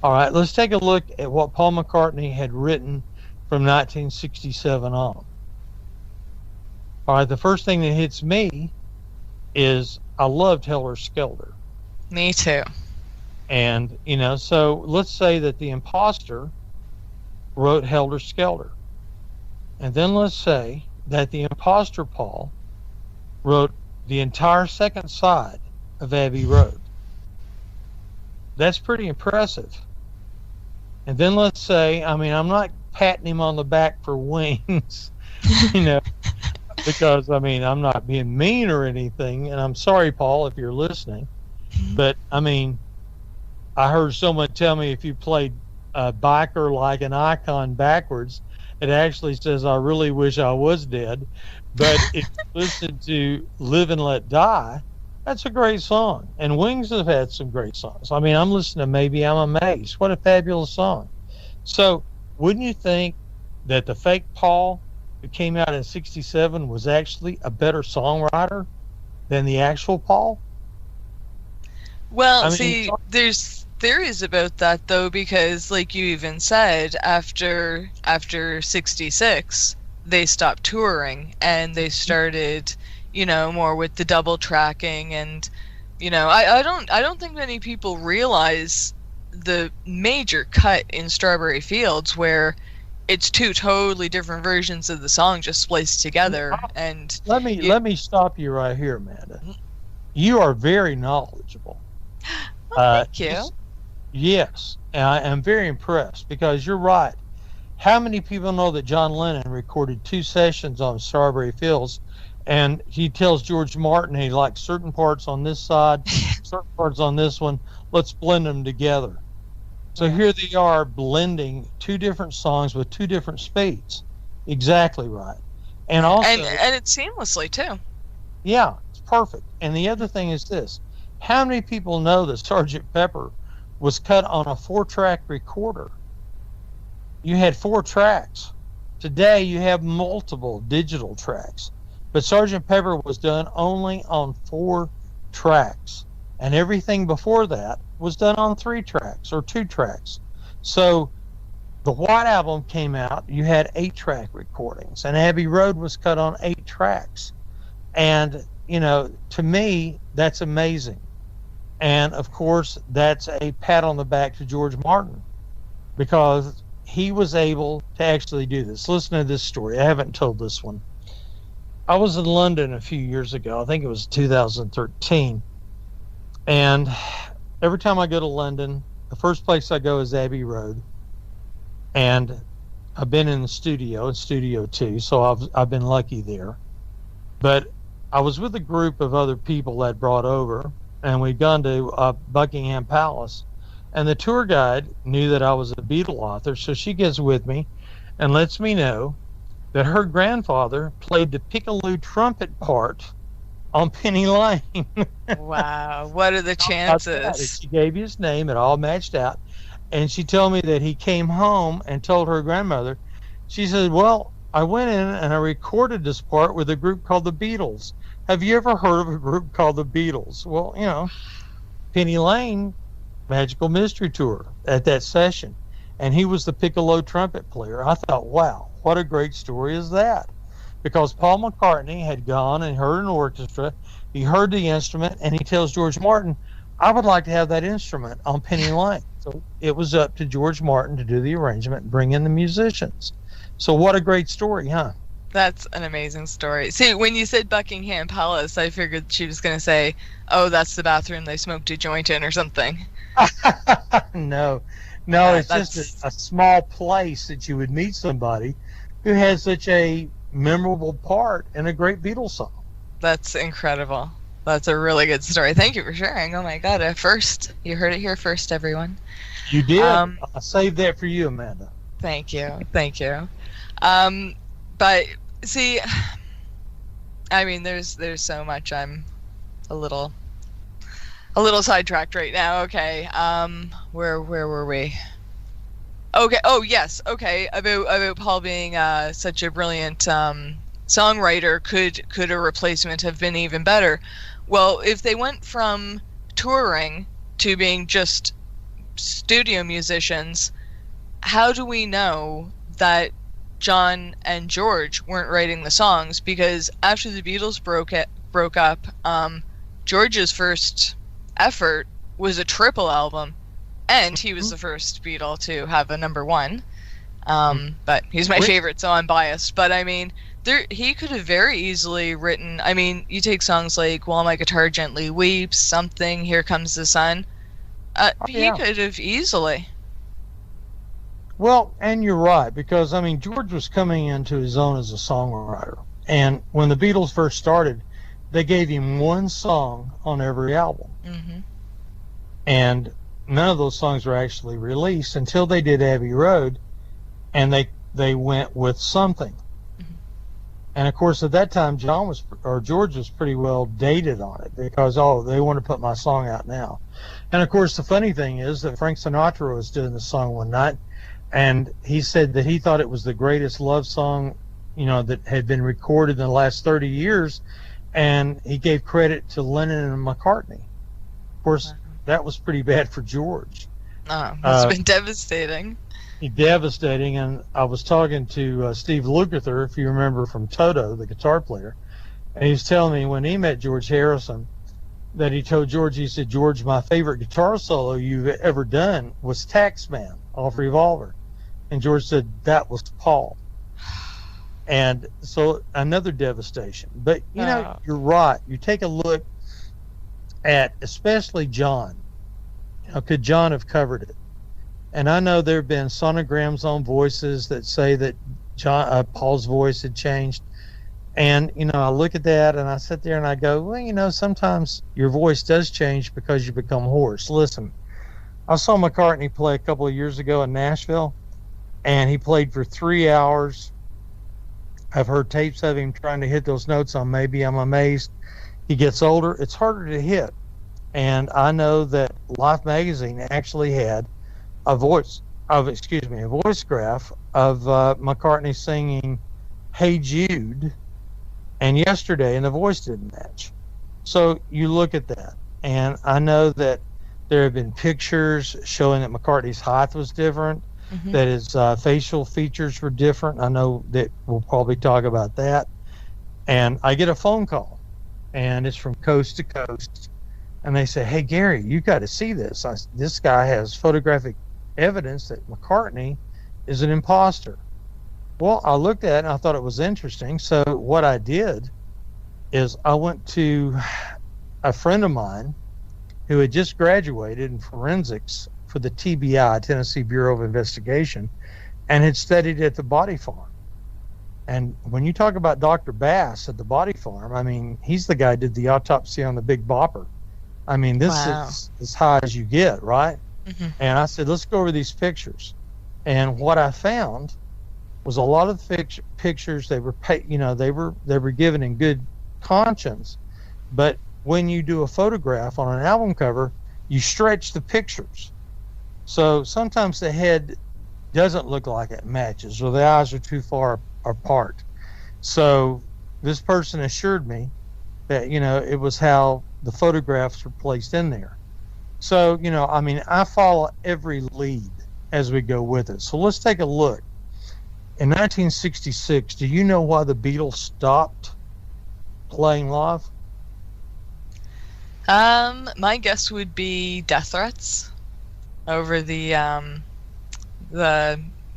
All right, let's take a look at what Paul McCartney had written from 1967 on. All right, the first thing that hits me is I loved Helter Skelter. Me too. And, so let's say that the imposter wrote Helter Skelter. And then let's say that the imposter, Paul, wrote the entire second side of Abbey Road. That's pretty impressive. And then let's say, I'm not patting him on the back for wings, because, I'm not being mean or anything, and I'm sorry, Paul, if you're listening, but, I heard someone tell me if you played a biker like an icon backwards, It actually says, "I really wish I was dead." But if you listen to "Live and Let Die," that's a great song. And Wings have had some great songs. I mean, I'm listening to "Maybe I'm Amazed." What a fabulous song! So, wouldn't you think that the fake Paul who came out in '67 was actually a better songwriter than the actual Paul? Well, I mean, see, there's theories about that though, because like you even said, after '66, they stopped touring and they started, more with the double tracking, and I don't think many people realize the major cut in Strawberry Fields where it's two totally different versions of the song just spliced together. And let me stop you right here, Amanda. You are very knowledgeable. thank you. Yes, and I am very impressed because you're right. How many people know that John Lennon recorded 2 sessions on Strawberry Fields, and he tells George Martin he likes certain parts on this side, certain parts on this one. Let's blend them together. So here they are blending 2 different songs with 2 different speeds. Exactly right. And also, and it's seamlessly too. yeah, it's perfect. And the other thing is this: how many people know that Sgt. Pepper was cut on a 4-track recorder? You had 4 tracks. Today you have multiple digital tracks. But Sgt. Pepper was done only on 4 tracks. And everything before that was done on 3 tracks or 2 tracks. So the White Album came out, you had 8-track recordings. And Abbey Road was cut on 8 tracks. And, to me, that's amazing. And, of course, that's a pat on the back to George Martin because he was able to actually do this. Listen to this story. I haven't told this one. I was in London a few years ago. I think it was 2013. And every time I go to London, the first place I go is Abbey Road. And I've been in the studio, in Studio 2, so I've been lucky there. But I was with a group of other people that brought over, and we'd gone to Buckingham Palace, and the tour guide knew that I was a Beatle author, so she gets with me and lets me know that her grandfather played the piccolo trumpet part on Penny Lane. Wow, what are the chances? She gave you his name, it all matched out, and she told me that he came home and told her grandmother. She said, "Well, I went in and I recorded this part with a group called the Beatles. Have you ever heard of a group called the Beatles?" Well, Penny Lane, Magical Mystery Tour at that session. And he was the piccolo trumpet player. I thought, wow, what a great story is that? Because Paul McCartney had gone and heard an orchestra, he heard the instrument, and he tells George Martin, "I would like to have that instrument on Penny Lane." So it was up to George Martin to do the arrangement and bring in the musicians. So what a great story, huh? That's an amazing story. See, when you said Buckingham Palace, I figured she was going to say, "Oh, that's the bathroom they smoked a joint in," or something. No, it's just a small place that you would meet somebody who has such a memorable part in a great Beatles song. That's incredible. That's a really good story. Thank you for sharing. Oh my God! You heard it here first, everyone. You did. I saved that for you, Amanda. Thank you. But see, I mean, there's so much. I'm a little sidetracked right now. Okay. Where were we? Okay. Oh yes. Okay. About Paul being such a brilliant songwriter. Could a replacement have been even better? Well, if they went from touring to being just studio musicians, how do we know that John and George weren't writing the songs? Because after the Beatles broke up, George's first effort was a triple album, and he was the first Beatle to have a #1. But he's my favorite, so I'm biased. But I mean, he could have very easily written. I mean, you take songs like "While My Guitar Gently Weeps," "Something," "Here Comes the Sun." He could have easily. Well, and you're right, because I mean, George was coming into his own as a songwriter, and when the Beatles first started, they gave him 1 song on every album, and none of those songs were actually released until they did Abbey Road, and they they went with Something. And of course, at that time, George was pretty well dated on it because, they want to put my song out now. And of course, the funny thing is that Frank Sinatra was doing the song one night, and he said that he thought it was the greatest love song, that had been recorded in the last 30 years. And he gave credit to Lennon and McCartney. Of course, that was pretty bad for George. It's been devastating. Devastating. And I was talking to Steve Lukather, if you remember, from Toto, the guitar player, and he was telling me when he met George Harrison that he told George, he said, "George, my favorite guitar solo you've ever done was Taxman off Revolver." And George said, "That was Paul." And so another devastation. But, you're right. You take a look at especially John. Could John have covered it? And I know there have been sonograms on voices that say that Paul's voice had changed. And, I look at that and I sit there and I go, well, sometimes your voice does change because you become hoarse. Listen, I saw McCartney play a couple of years ago in Nashville, and he played for 3 hours. I've heard tapes of him trying to hit those notes on Maybe I'm Amazed. He gets older, it's harder to hit. And I know that Life magazine actually had a voice graph of McCartney singing Hey Jude and Yesterday, and the voice didn't match. So you look at that, and I know that there have been pictures showing that McCartney's height was different, that his facial features were different. I know that we'll probably talk about that. And I get a phone call, and it's from Coast to Coast, and they say, "Hey, Gary, you got to see this. This guy has photographic evidence that McCartney is an imposter." Well, I looked at it and I thought it was interesting. So what I did is I went to a friend of mine who had just graduated in forensics for the TBI, Tennessee Bureau of Investigation, and had studied at the Body Farm. And when you talk about Dr. Bass at the Body Farm, I mean, he's the guy who did the autopsy on the Big Bopper. I mean, this is as high as you get, right? And I said, let's go over these pictures. And what I found was a lot of the pictures, they were given in good conscience. But when you do a photograph on an album cover, you stretch the pictures. So sometimes the head doesn't look like it matches, or the eyes are too far apart. So this person assured me that, it was how the photographs were placed in there. So, I follow every lead as we go with it. So let's take a look. In 1966, do you know why the Beatles stopped playing live? My guess would be death threats over the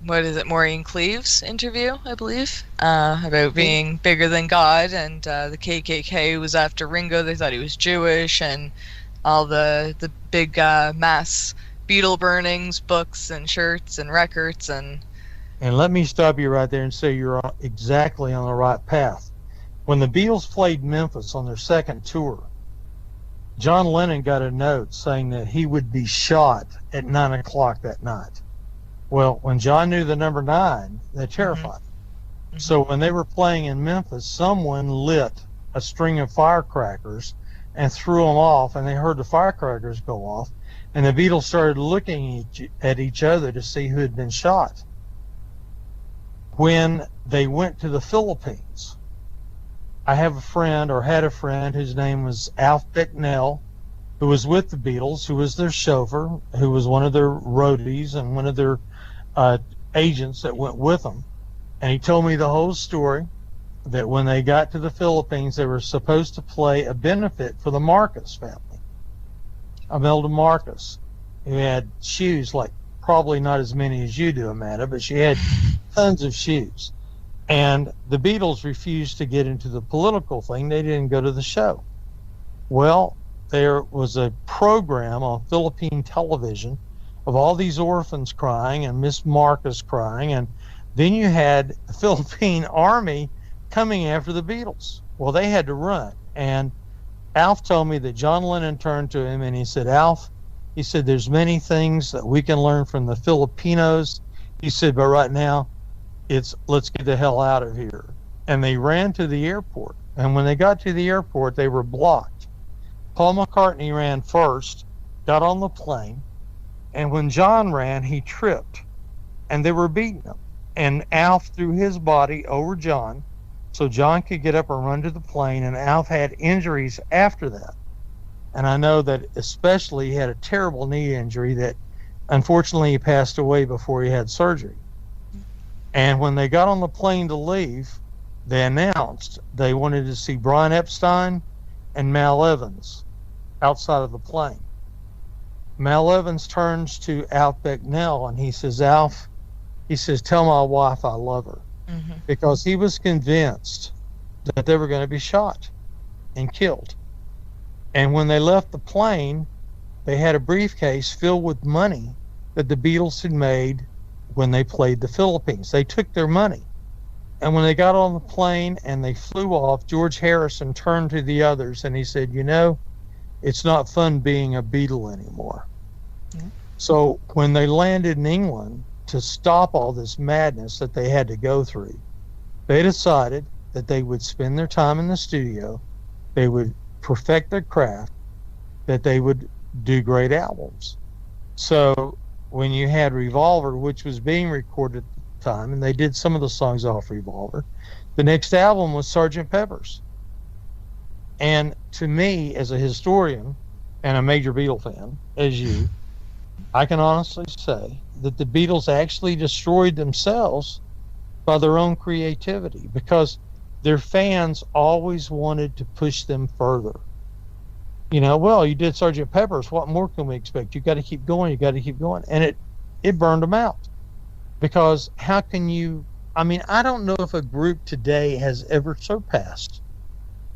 Maureen Cleaves interview, I believe, about being bigger than God, and the KKK was after Ringo. They thought he was Jewish, and all the big mass Beatle burnings, books and shirts and records. And let me stop you right there and say you're exactly on the right path. When the Beatles played Memphis on their second tour, John Lennon got a note saying that he would be shot at 9 o'clock that night. Well, when John knew the number 9, that terrified him. So when they were playing in Memphis, someone lit a string of firecrackers and threw them off, and they heard the firecrackers go off, and the Beatles started looking at each other to see who had been shot. When they went to the Philippines, I had a friend whose name was Alf Bicknell, who was with the Beatles, who was their chauffeur, who was one of their roadies and one of their agents that went with them. And he told me the whole story, that when they got to the Philippines, they were supposed to play a benefit for the Marcus family. Imelda Marcus, who had shoes like probably not as many as you do, Amanda, but she had tons of shoes. And the Beatles refused to get into the political thing. They didn't go to the show. Well, there was a program on Philippine television of all these orphans crying and Miss Marcus crying, and then you had the Philippine army coming after the Beatles. Well, they had to run. And Alf told me that John Lennon turned to him and he said, "Alf," he said, "there's many things that we can learn from the Filipinos." He said, "but right now, it's let's get the hell out of here. And they ran to the airport. And when they got to the airport, they were blocked. Paul McCartney ran first, got on the plane, and when John ran, he tripped, and they were beating him. And Alf threw his body over John so John could get up and run to the plane, and Alf had injuries after that. And I know that especially he had a terrible knee injury that unfortunately he passed away before he had surgery. And when they got on the plane to leave, they announced they wanted to see Brian Epstein and Mal Evans outside of the plane. Mal Evans turns to Alf Becknell and he says, Alf, he says, tell my wife I love her. Mm-hmm. Because he was convinced that they were going to be shot and killed. And when they left the plane, they had a briefcase filled with money that the Beatles had made when they played the Philippines. They took their money. And when they got on the plane and they flew off, George Harrison turned to the others and he said, you know, it's not fun being a Beatle anymore. Mm-hmm. So when they landed in England, to stop all this madness that they had to go through, they decided that they would spend their time in the studio, they would perfect their craft, that they would do great albums. So when you had Revolver, which was being recorded at the time, and they did some of the songs off Revolver, the next album was Sgt. Pepper's. And to me, as a historian and a major Beatle fan, as you, I can honestly say that the Beatles actually destroyed themselves by their own creativity because their fans always wanted to push them further. You know, well, you did Sgt. Pepper's. What more can we expect? You got to keep going. You got to keep going. And it burned them out because how can you, I mean, I don't know if a group today has ever surpassed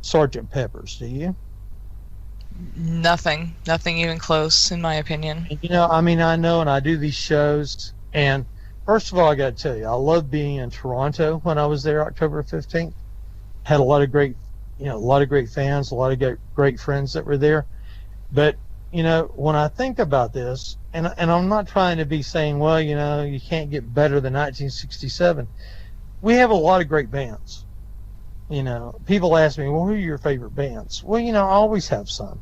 Sgt. Pepper's. Do you? Nothing even close, in my opinion. You know, I mean, I know, and I do these shows, and first of all, I got to tell you, I love being in Toronto when I was there October 15th. Had a lot of great, a lot of great fans, a lot of great friends that were there. But, you know, when I think about this, and I'm not trying to be saying, well, you know, you can't get better than 1967. We have a lot of great bands. You know, people ask me, well, who are your favorite bands? Well, you know, I always have some.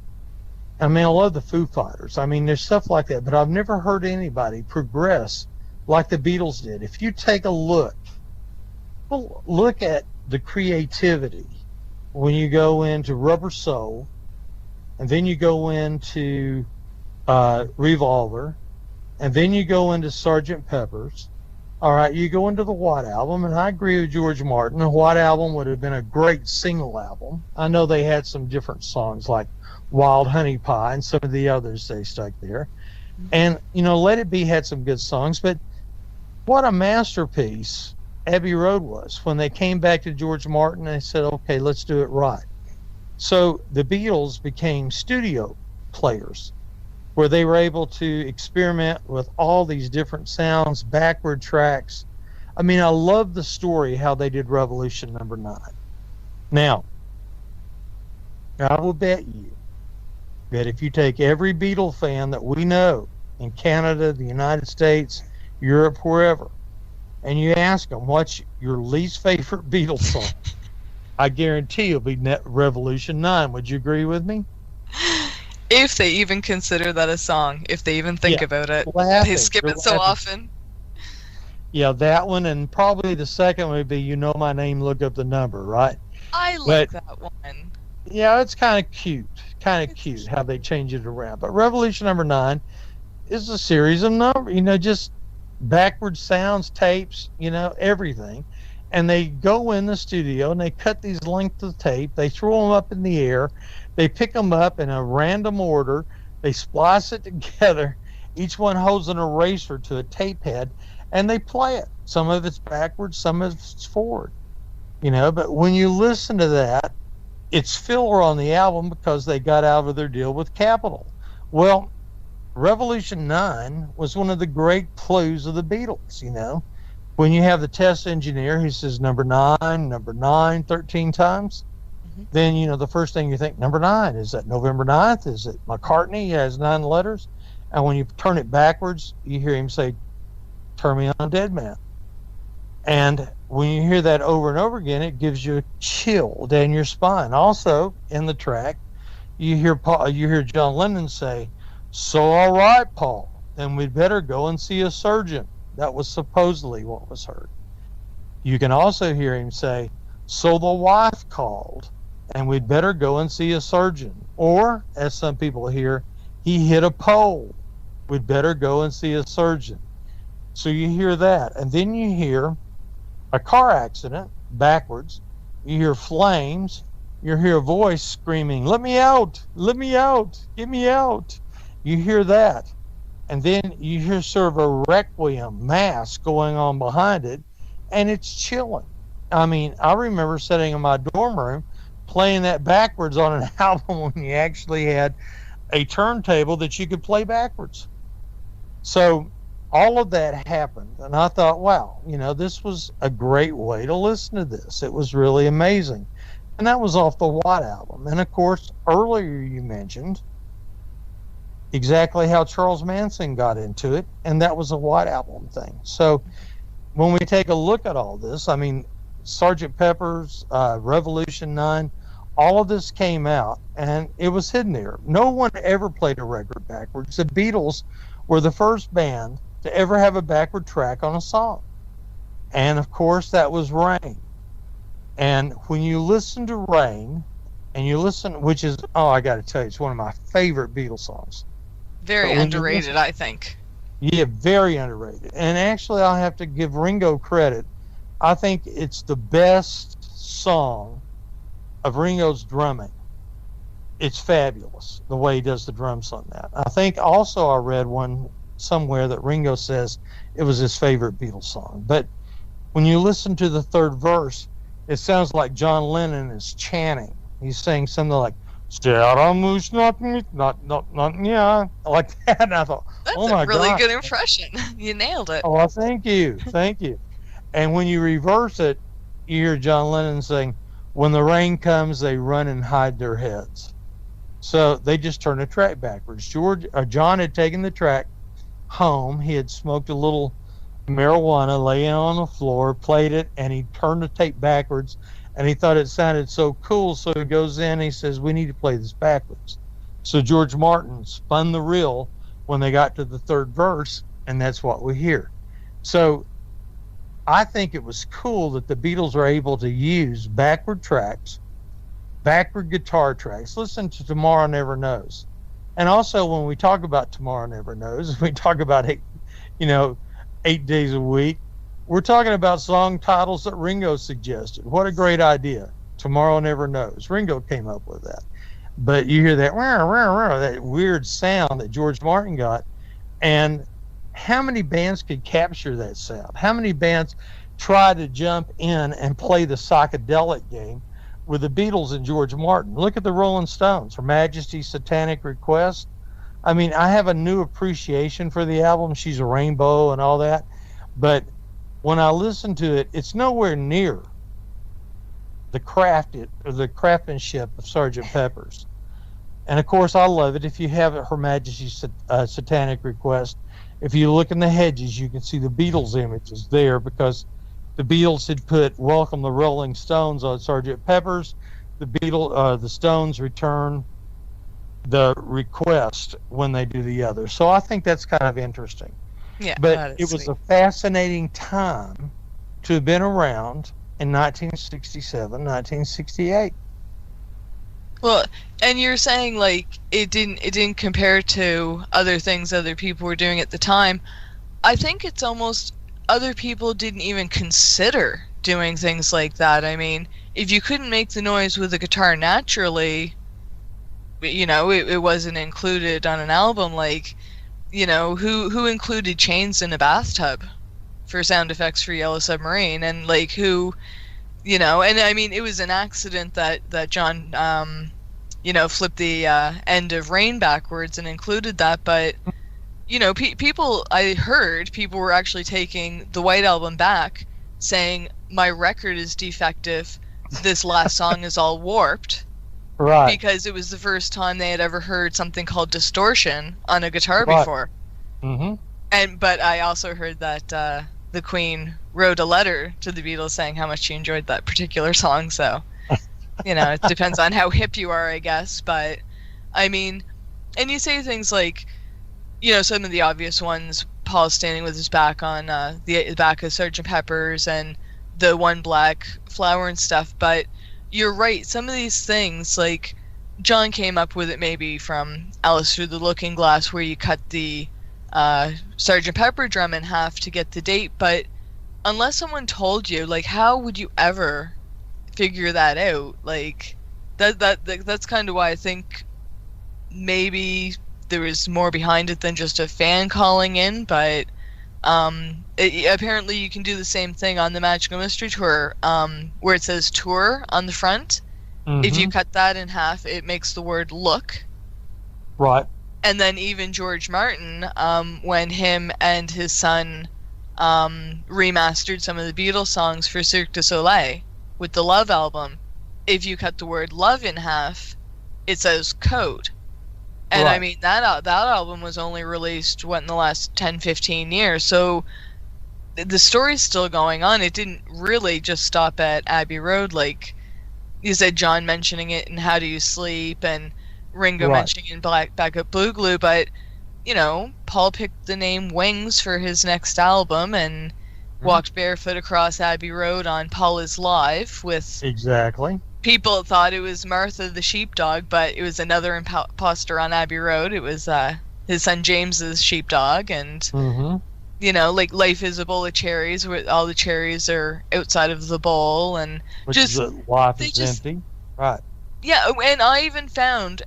I mean, I love the Foo Fighters. I mean, there's stuff like that, but I've never heard anybody progress like the Beatles did. If you take a look at the creativity when you go into Rubber Soul, and then you go into Revolver, and then you go into Sgt. Pepper's. All right, you go into the White Album, and I agree with George Martin. The White Album would have been a great single album. I know they had some different songs like Wild Honey Pie and some of the others they stuck there. And, you know, Let It Be had some good songs, but what a masterpiece Abbey Road was. When they came back to George Martin, they said, okay, let's do it right. So the Beatles became studio players where they were able to experiment with all these different sounds, backward tracks. I mean, I love the story how they did Revolution number 9. Now, I will bet you that if you take every Beatle fan that we know in Canada, the United States, Europe, wherever, and you ask them what's your least favorite Beatles song, I guarantee it'll be Revolution 9. Would you agree with me? If they even consider that a song, if they even think about it. Laughing. They skip it so often. Yeah, that one, and probably the second would be You Know My Name, Look Up the Number, right? I like that one. Yeah, it's kind of cute. How they change it around. But Revolution number 9 is a series of numbers, you know, just backward sounds, tapes, you know, everything. And they go in the studio and they cut these lengths of tape, they throw them up in the air, they pick them up in a random order, they splice it together, each one holds an eraser to a tape head, and they play it. Some of it's backwards, some of it's forward, you know. But when you listen to that, it's filler on the album because they got out of their deal with Capitol. Well, Revolution 9 was one of the great clues of the Beatles, you know. When you have the test engineer who says number 9, 13 times, then, you know, the first thing you think, number 9, is that November 9th? Is it McCartney? He has 9 letters. And when you turn it backwards, you hear him say, turn me on, Dead Man. And when you hear that over and over again, it gives you a chill down your spine. Also, in the track, you hear John Lennon say, "So all right, Paul, then we'd better go and see a surgeon." That was supposedly what was heard. You can also hear him say, "So the wife called, and we'd better go and see a surgeon." Or, as some people hear, "He hit a pole. We'd better go and see a surgeon." So you hear that. And then you hear a car accident backwards. You hear flames. You hear a voice screaming, "Let me out! Let me out! Get me out!" You hear that. And then you hear sort of a requiem mass going on behind it, and it's chilling. I mean, I remember sitting in my dorm room playing that backwards on an album when you actually had a turntable that you could play backwards. So all of that happened, and I thought, wow, this was a great way to listen to this. It was really amazing. And that was off the White Album. And of course, earlier you mentioned exactly how Charles Manson got into it, and that was a White Album thing. So when we take a look at all this, I mean, Sgt. Pepper's, Revolution 9, all of this came out, and it was hidden there. No one ever played a record backwards. The Beatles were the first band to ever have a backward track on a song. And of course, that was Rain. And when you listen to Rain, and you listen, which is, I got to tell you, it's one of my favorite Beatles songs. Very underrated, I think. Yeah, very underrated. And actually, I'll have to give Ringo credit. I think it's the best song of Ringo's drumming. It's fabulous, the way he does the drums on that. I think also I read one somewhere that Ringo says it was his favorite Beatles song. But when you listen to the third verse, it sounds like John Lennon is chanting. He's saying something like, "Scaramouche, not yeah," like that. And I thought, that's oh my a really God. good impression. You nailed it. Oh, well, thank you. And when you reverse it, you hear John Lennon saying, "When the rain comes, they run and hide their heads." So they just turned the track backwards. John had taken the track home. He had smoked a little marijuana, laying on the floor, played it, and he turned the tape backwards, and he thought it sounded so cool, so he goes in and he says, "We need to play this backwards." So George Martin spun the reel when they got to the third verse, and that's what we hear. So I think it was cool that the Beatles were able to use backward tracks, backward guitar tracks. Listen to Tomorrow Never Knows. And also when we talk about Tomorrow Never Knows, we talk about 8 days a week, we're talking about song titles that Ringo suggested. What a great idea. Tomorrow Never Knows. Ringo came up with that. But you hear that, that weird sound that George Martin got, and how many bands could capture that sound? How many bands tried to jump in and play the psychedelic game with the Beatles and George Martin? Look at the Rolling Stones, Her Majesty's Satanic Request. I mean, I have a new appreciation for the album, She's a Rainbow and all that, but when I listen to it, it's nowhere near the craftsmanship of Sgt. Pepper's. And of course, I love it. If you have Her Majesty's Satanic Request, if you look in the hedges, you can see the Beatles images there, because the Beatles had put "Welcome the Rolling Stones" on Sgt. Pepper's. The Stones return the request when they do the other. So I think that's kind of interesting. Yeah, but it was a fascinating time to have been around in 1967, 1968. Well, and you're saying like it didn't compare to other things other people were doing at the time. I think it's almost other people didn't even consider doing things like that. I mean, if you couldn't make the noise with a guitar naturally, it wasn't included on an album. Like, who included chains in a bathtub for sound effects for Yellow Submarine, and like who, and I mean it was an accident that John flipped the end of Rain backwards and included that, but I heard people were actually taking the White Album back, saying my record is defective, this last song is all warped. Right. Because it was the first time they had ever heard something called distortion on a guitar Right. before. Mm-hmm. But I also heard that the Queen wrote a letter to the Beatles saying how much she enjoyed that particular song. So, it depends on how hip you are, I guess. But, I mean, and you say things like, some of the obvious ones, Paul standing with his back on the back of Sgt. Pepper's and the One Black Flower and stuff. But you're right. Some of these things, like, John came up with it maybe from Alice Through the Looking Glass, where you cut the Sgt. Pepper drum in half to get the date. But unless someone told you, like, how would you ever figure that out? Like, that's kind of why I think maybe there was more behind it than just a fan calling in. But apparently you can do the same thing on the Magical Mystery Tour, where it says tour on the front. Mm-hmm. If you cut that in half, it makes the word look. Right. And then even George Martin, when him and his son remastered some of the Beatles songs for Cirque du Soleil with the Love album, if you cut the word love in half, it says code. And right. I mean, that album was only released, in the last 10, 15 years. So the story's still going on. It didn't really just stop at Abbey Road, like you said, John mentioning it in How Do You Sleep, and Ringo right. mentioning in Back Up Blue Glue. But, Paul picked the name Wings for his next album and walked barefoot across Abbey Road on Paul Is Live with... Exactly. People thought it was Martha the sheepdog, but it was another imposter on Abbey Road. It was his son James's sheepdog, and like Life is a Bowl of Cherries, where all the cherries are outside of the bowl, and which is life is empty, right? Yeah, and I even found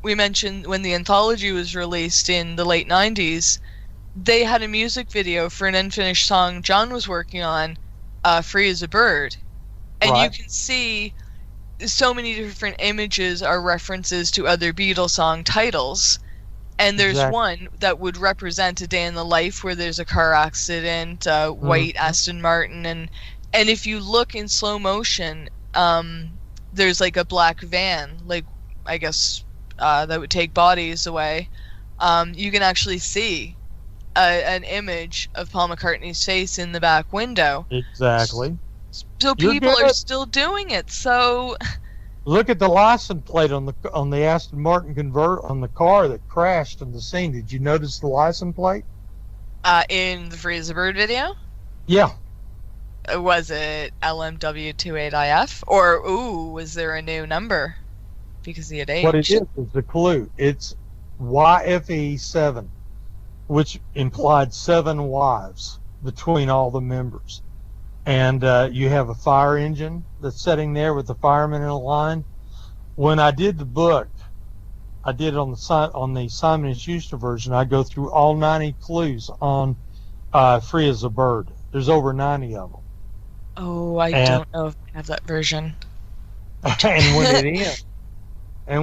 we mentioned when the anthology was released in the late '90s, they had a music video for an unfinished song John was working on, "Free as a Bird," and right. you can see so many different images are references to other Beatles song titles, and there's exactly. one that would represent a day in the life where there's a car accident, white Aston Martin, and if you look in slow motion, there's like a black van, like I guess that would take bodies away. You can actually see an image of Paul McCartney's face in the back window. Exactly. So people are still doing it. So look at the license plate on the Aston Martin convert on the car that crashed in the scene. Did you notice the license plate? In the Free as a Bird video? Yeah. Was it LMW28IF? Or was there a new number? Because he had aged. What it is a clue. It's YFE7, which implied 7 wives between all the members. And you have a fire engine that's sitting there with the firemen in a line. When I did the book, I did on the Simon & Schuster version, I go through all 90 clues on Free as a Bird. There's over 90 of them. Oh, I don't know if I have that version. And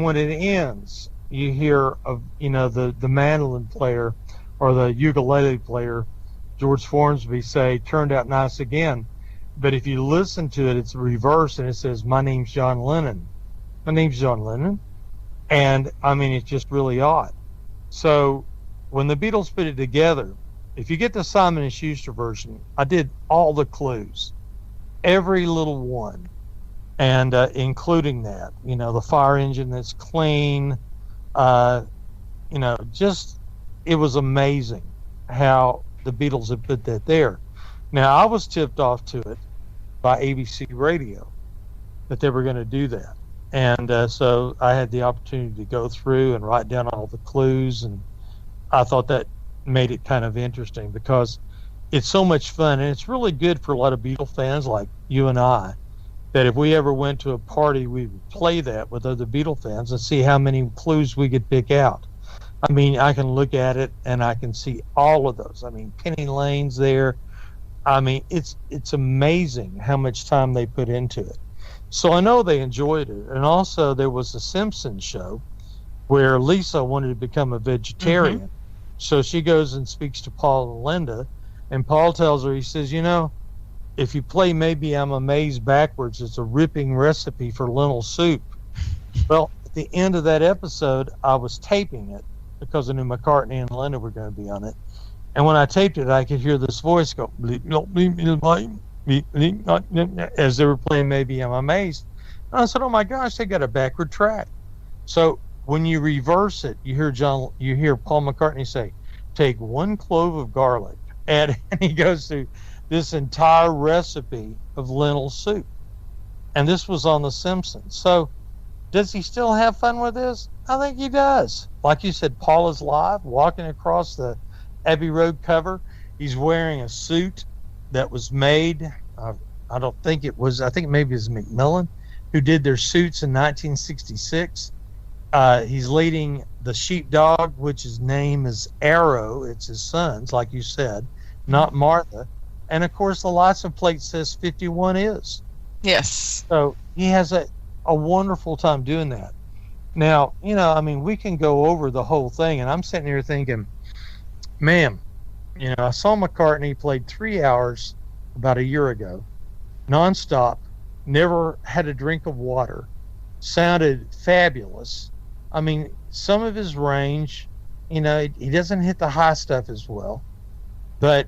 when it ends, you hear of the mandolin player or the ukulele player, George Formby, say, "Turned out nice again." But if you listen to it, it's reverse, and it says, "My name's John Lennon." My name's John Lennon. And, I mean, it's just really odd. So, when the Beatles put it together, if you get the Simon & Schuster version, I did all the clues. Every little one. And including that, the fire engine that's clean. Just, it was amazing how the Beatles had put that there. Now, I was tipped off to it by ABC Radio that they were going to do that. And so I had the opportunity to go through and write down all the clues, and I thought that made it kind of interesting because it's so much fun, and it's really good for a lot of Beatle fans like you and I, that if we ever went to a party, we would play that with other Beatle fans and see how many clues we could pick out. I mean, I can look at it and I can see all of those. I mean, Penny Lane's there. I mean, it's amazing how much time they put into it. So I know they enjoyed it. And also there was a Simpsons show where Lisa wanted to become a vegetarian. Mm-hmm. So she goes and speaks to Paul and Linda, and Paul tells her, he says, if you play Maybe I'm Amazed backwards, it's a ripping recipe for lentil soup. Well, at the end of that episode, I was taping it because I knew McCartney and Linda were going to be on it. And when I taped it, I could hear this voice go, bleep, bleep, bleep, bleep, bleep, bleep, bleep, bleep, bleep, as they were playing Maybe I'm Amazed. And I said, oh my gosh, they got a backward track. So when you reverse it, you hear Paul McCartney say, take 1 clove of garlic, and he goes through this entire recipe of lentil soup. And this was on The Simpsons. So does he still have fun with this? I think he does. Like you said, Paul is live, walking across the Abbey Road cover. He's wearing a suit that was made, I think maybe it was Macmillan, who did their suits in 1966. He's leading the sheepdog, which his name is Arrow. It's his son's, like you said, not Martha. And of course, the license plate says 51 is. Yes. So he has a wonderful time doing that. Now, we can go over the whole thing, and I'm sitting here thinking, man, I saw McCartney played 3 hours about a year ago, nonstop, never had a drink of water, sounded fabulous. I mean, some of his range, he doesn't hit the high stuff as well, but,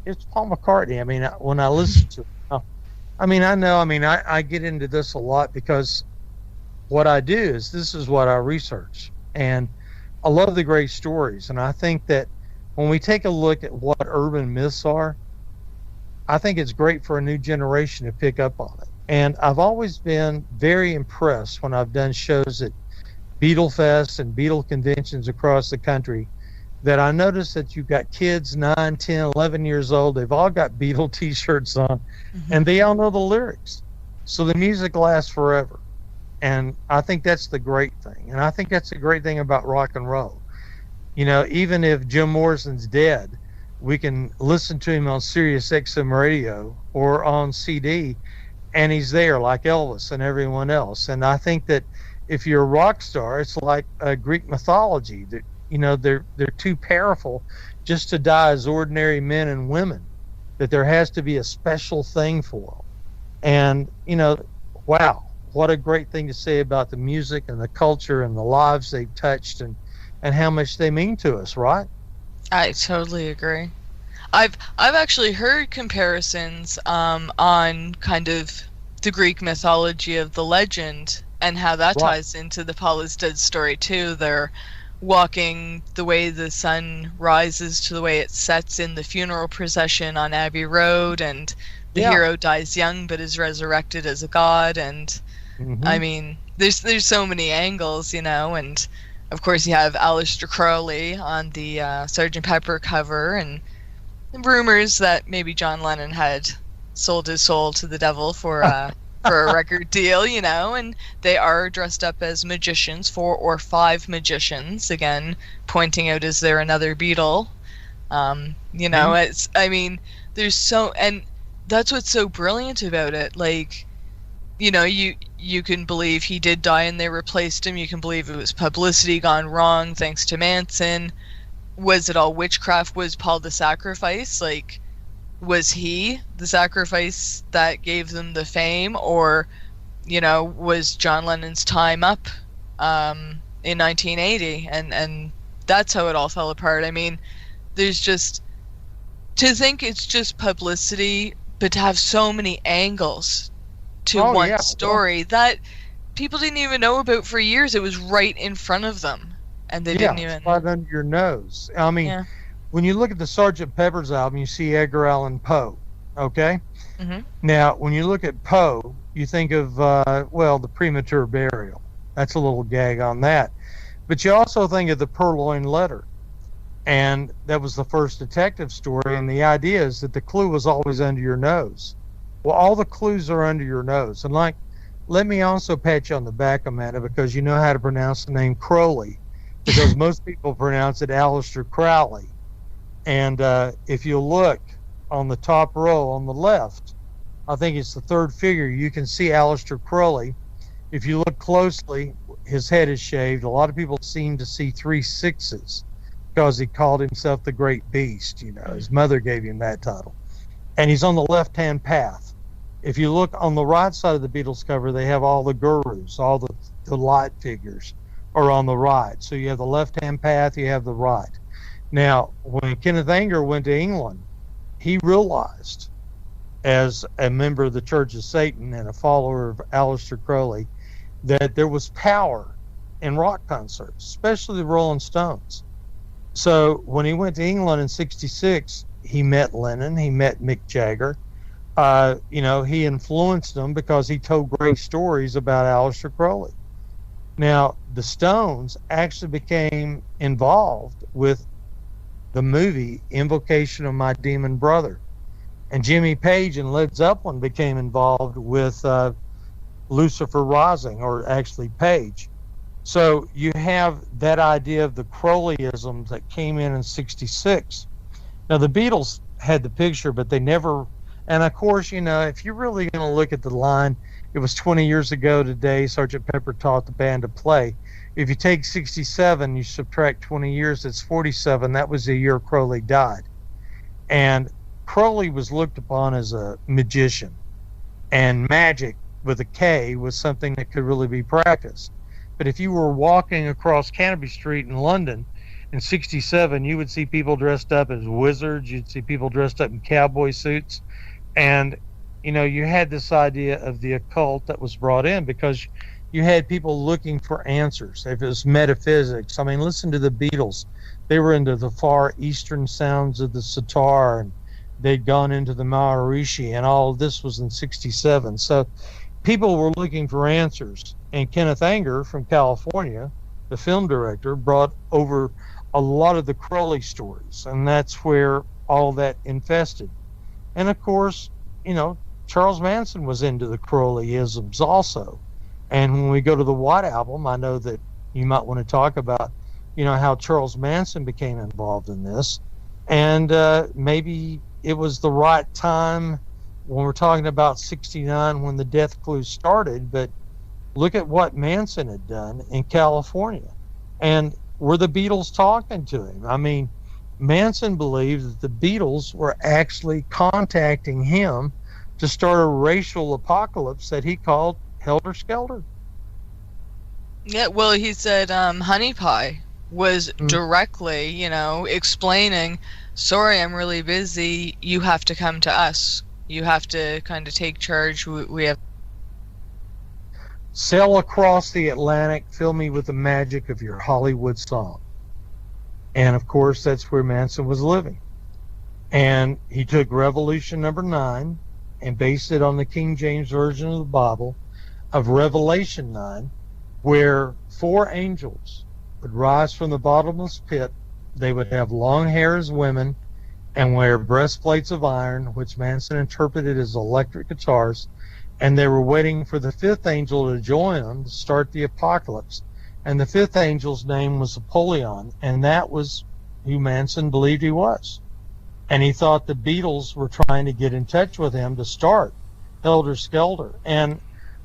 it's Paul McCartney. I mean, when I listen to him, I get into this a lot because what I do is this is what I research. And I love the great stories. And I think that when we take a look at what urban myths are, I think it's great for a new generation to pick up on it. And I've always been very impressed when I've done shows at Beatle Fest and Beatle conventions across the country that I notice that you've got kids 9, 10, 11 years old. They've all got Beatle t-shirts on, and they all know the lyrics. So the music lasts forever. And I think that's the great thing. And I think that's the great thing about rock and roll. Even if Jim Morrison's dead, we can listen to him on Sirius XM radio or on CD, and he's there like Elvis and everyone else. And I think that if you're a rock star, it's like Greek mythology. That they're too powerful just to die as ordinary men and women. That there has to be a special thing for them. And wow, what a great thing to say about the music and the culture and the lives they've touched and how much they mean to us, right? I totally agree. I've actually heard comparisons on kind of the Greek mythology of the legend and how that ties into the Paul is Dead story too. They're walking the way the sun rises to the way it sets in the funeral procession on Abbey Road, and the hero dies young but is resurrected as a god. And I mean, there's so many angles, and of course you have Aleister Crowley on the Sgt. Pepper cover, and rumors that maybe John Lennon had sold his soul to the devil for a record deal, and they are dressed up as magicians, 4 or 5 magicians, again pointing out, is there another Beatle? It's, there's so, and that's what's so brilliant about it. Like, you can believe he did die and they replaced him. You can believe it was publicity gone wrong thanks to Manson. Was it all witchcraft? Was Paul the sacrifice? Like, was he the sacrifice that gave them the fame? Or, was John Lennon's time up in 1980? And that's how it all fell apart. I mean, there's just, to think it's just publicity, but to have so many angles to one story that people didn't even know about for years. It was right in front of them, and they didn't even... right under your nose. I mean, when you look at the Sgt. Pepper's album, you see Edgar Allan Poe, okay? Now, when you look at Poe, you think of, the premature burial. That's a little gag on that. But you also think of the Purloined Letter, and that was the first detective story, and the idea is that the clue was always under your nose. Well, all the clues are under your nose. And let me also pat you on the back, Amanda, because you know how to pronounce the name Crowley, because most people pronounce it Aleister Crowley. And if you look on the top row on the left, I think it's the third figure, you can see Aleister Crowley. If you look closely, his head is shaved. A lot of people seem to see 3 6s because he called himself the Great Beast. His mother gave him that title. And he's on the left-hand path. If you look on the right side of the Beatles cover, they have all the gurus, all the light figures are on the right. So you have the left-hand path, you have the right. Now, when Kenneth Anger went to England, he realized, as a member of the Church of Satan and a follower of Aleister Crowley, that there was power in rock concerts, especially the Rolling Stones. So when he went to England in '66, he met Lennon, he met Mick Jagger. He influenced them because he told great stories about Aleister Crowley. Now, the Stones actually became involved with the movie Invocation of My Demon Brother. And Jimmy Page and Led Zeppelin became involved with Lucifer Rising, or actually Page. So you have that idea of the Crowleyisms that came in '66. Now, the Beatles had the picture, but they never, and of course, if you're really going to look at the line, it was 20 years ago today, Sgt. Pepper taught the band to play. If you take 67, you subtract 20 years, it's 47. That was the year Crowley died. And Crowley was looked upon as a magician, and magic with a K was something that could really be practiced. But if you were walking across Canopy Street in London in '67, you would see people dressed up as wizards, you'd see people dressed up in cowboy suits, and you had this idea of the occult that was brought in because you had people looking for answers. If it was metaphysics, I mean, listen to the Beatles. They were into the far eastern sounds of the sitar, and they'd gone into the Maharishi, and all of this was in '67. So people were looking for answers. And Kenneth Anger from California, the film director, brought over a lot of the Crowley stories, and that's where all that infested. And of course, Charles Manson was into the Crowleyisms also. And when we go to the White Album, I know that you might want to talk about, how Charles Manson became involved in this. And maybe it was the right time when we're talking about '69 when the Death Clues started, but look at what Manson had done in California. And were the Beatles talking to him? I mean, Manson believed that the Beatles were actually contacting him to start a racial apocalypse that he called Helter Skelter. Yeah, well, he said Honey Pie was directly, explaining, sorry, I'm really busy. You have to come to us. You have to kind of take charge. We have sail across the Atlantic, fill me with the magic of your Hollywood song. And of course, that's where Manson was living. And he took Revolution number 9 and based it on the King James Version of the Bible of Revelation 9, where 4 angels would rise from the bottomless pit. They would have long hair as women and wear breastplates of iron, which Manson interpreted as electric guitars. And they were waiting for the 5th angel to join them to start the apocalypse. And the 5th angel's name was Apollyon, and that was who Manson believed he was. And he thought the Beatles were trying to get in touch with him to start Helter Skelter. And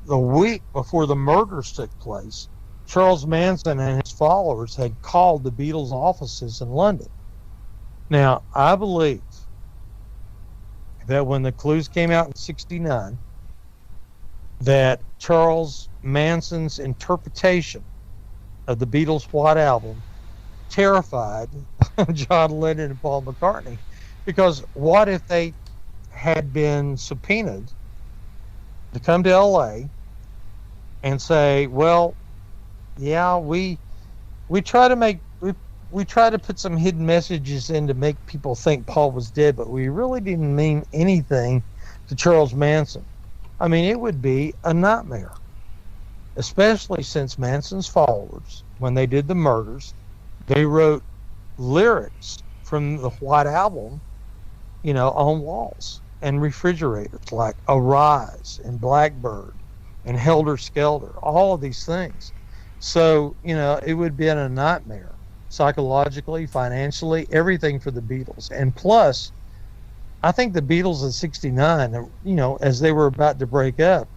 the week before the murders took place, Charles Manson and his followers had called the Beatles' offices in London. Now, I believe that when the Clues came out in '69, that Charles Manson's interpretation of the Beatles' White Album terrified John Lennon and Paul McCartney. Because what if they had been subpoenaed to come to LA and say, well, yeah, we try to put some hidden messages in to make people think Paul was dead, but we really didn't mean anything to Charles Manson. I mean, it would be a nightmare, especially since Manson's followers, when they did the murders, they wrote lyrics from the White Album, on walls and refrigerators, like Arise and Blackbird and Helter Skelter, all of these things. So, it would be a nightmare, psychologically, financially, everything for the Beatles. And plus, I think the Beatles in '69, as they were about to break up,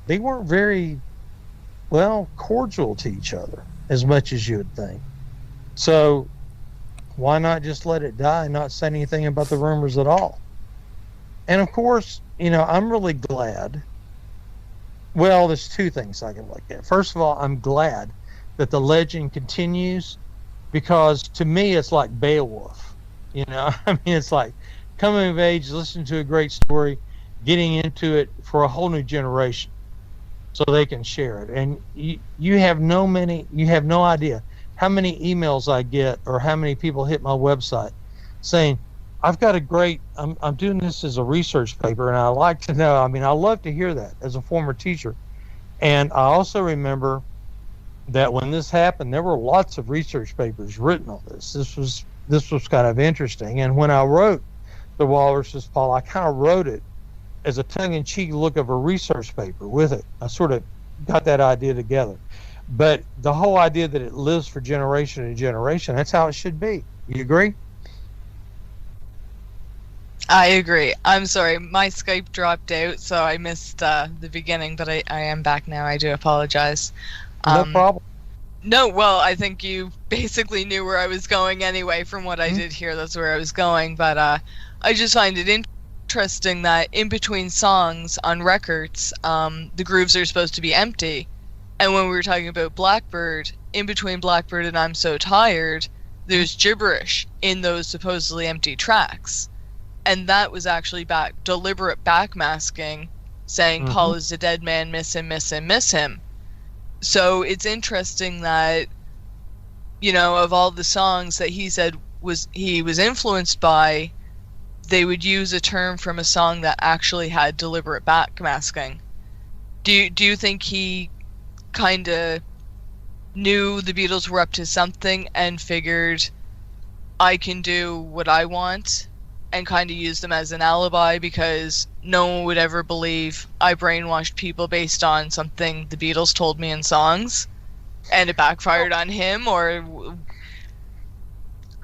they weren't very, cordial to each other as much as you would think. So why not just let it die and not say anything about the rumors at all? And of course, I'm really glad. Well, there's 2 things I can look at. First of all, I'm glad that the legend continues because to me it's like Beowulf. I mean, it's like coming of age, listening to a great story, getting into it for a whole new generation, so they can share it. And you have no idea how many emails I get or how many people hit my website saying, I've got I'm doing this as a research paper, and I like to know. I mean, I love to hear that as a former teacher. And I also remember that when this happened, there were lots of research papers written on this. This was kind of interesting. And when I wrote The Walrus's Paul, I kind of wrote it as a tongue-in-cheek look of a research paper with it. I sort of got that idea together. But the whole idea that it lives for generation to generation, that's how it should be. You agree? I agree. I'm sorry, my Skype dropped out, so I missed the beginning, but I am back now. I do apologize. No problem. No, well, I think you basically knew where I was going anyway from what I did here. That's where I was going. But I just find it interesting that in between songs on records, the grooves are supposed to be empty. And when we were talking about Blackbird, in between Blackbird and I'm So Tired, there's gibberish in those supposedly empty tracks. And that was actually deliberate backmasking, saying Paul is a dead man, miss him, miss him, miss him. So it's interesting that, of all the songs that he said he was influenced by, they would use a term from a song that actually had deliberate backmasking. Do you think he kind of knew the Beatles were up to something and figured, I can do what I want, and kind of used them as an alibi because no one would ever believe I brainwashed people based on something the Beatles told me in songs, and it backfired on him? Or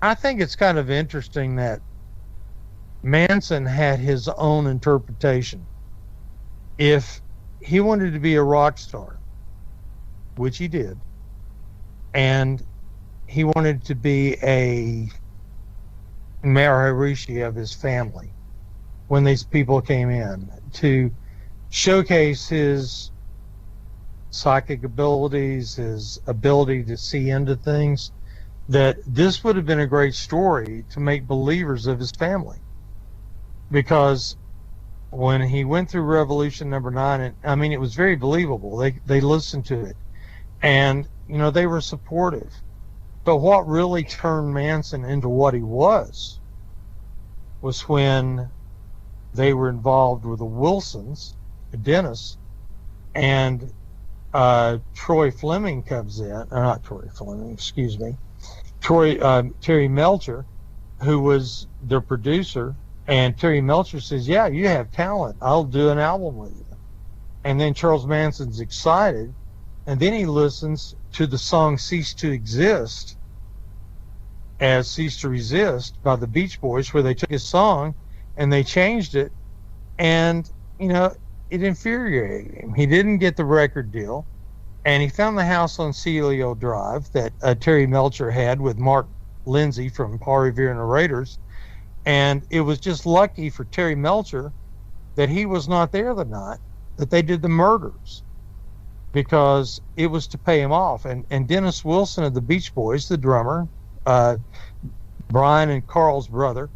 I think it's kind of interesting that Manson had his own interpretation. If he wanted to be a rock star, which he did, and he wanted to be a Maharishi of his family when these people came in to showcase his psychic abilities, his ability to see into things, that this would have been a great story to make believers of his family. Because when he went through Revolution number 9, it was very believable. They listened to it, and they were supportive. But what really turned Manson into what he was when they were involved with the Wilsons, Dennis, and Troy Fleming comes in. Not Troy Fleming, excuse me. Terry Melcher, who was their producer, and Terry Melcher says, yeah, you have talent. I'll do an album with you. And then Charles Manson's excited, and then he listens to the song Cease to Exist as Cease to Resist by the Beach Boys, where they took his song and they changed it, and it infuriated him. He didn't get the record deal, and he found the house on Celio Drive that Terry Melcher had with Mark Lindsay from Paul Revere and the Raiders, and it was just lucky for Terry Melcher that he was not there the night that they did the murders, because it was to pay him off. And Dennis Wilson of the Beach Boys, the drummer, Brian and Carl's brother,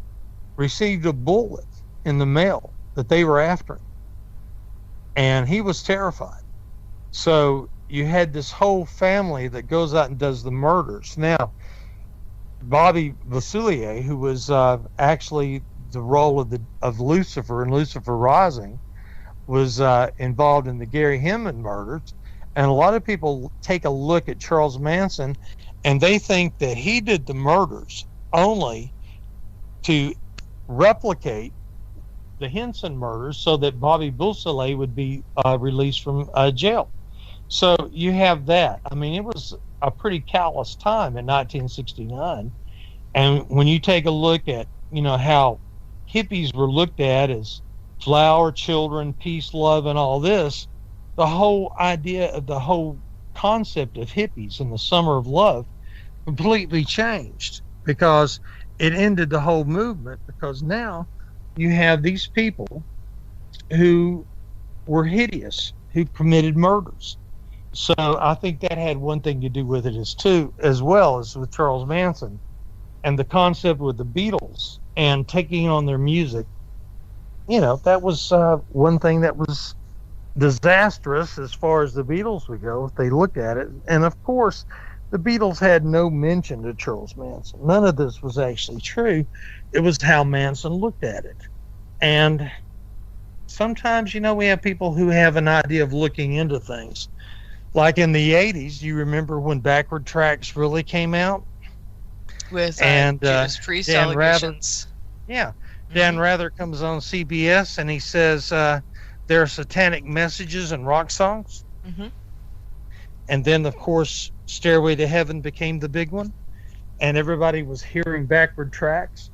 received a bullet in the mail that they were after him, and he was terrified. So you had this whole family that goes out and does the murders. Now, Bobby Vasilier, who was actually the role of Lucifer in Lucifer Rising, was involved in the Gary Hinman murders. And a lot of people take a look at Charles Manson and they think that he did the murders only to replicate the Henson murders so that Bobby Beausoleil would be released from jail. So you have that. It was a pretty callous time in 1969. And when you take a look at, how hippies were looked at as flower children, peace, love, and all this, the whole idea of the whole concept of hippies and the summer of love completely changed, because it ended the whole movement, because now you have these people who were hideous, who committed murders. So I think that had one thing to do with it as well as with Charles Manson and the concept with the Beatles and taking on their music. You know, that was one thing that was disastrous as far as the Beatles would go if they looked at it. And of course, the Beatles had no mention to Charles Manson. None of this was actually true. It was how Manson looked at it. And sometimes, you know, we have people who have an idea of looking into things. Like in the 80s, you remember when Backward Tracks really came out? With Judas Priest Dan allegations. Yeah. Dan Rather comes on CBS and he says there are satanic messages in rock songs. Mm-hmm. And then, of course, Stairway to Heaven became the big one. And everybody was hearing Backward Tracks.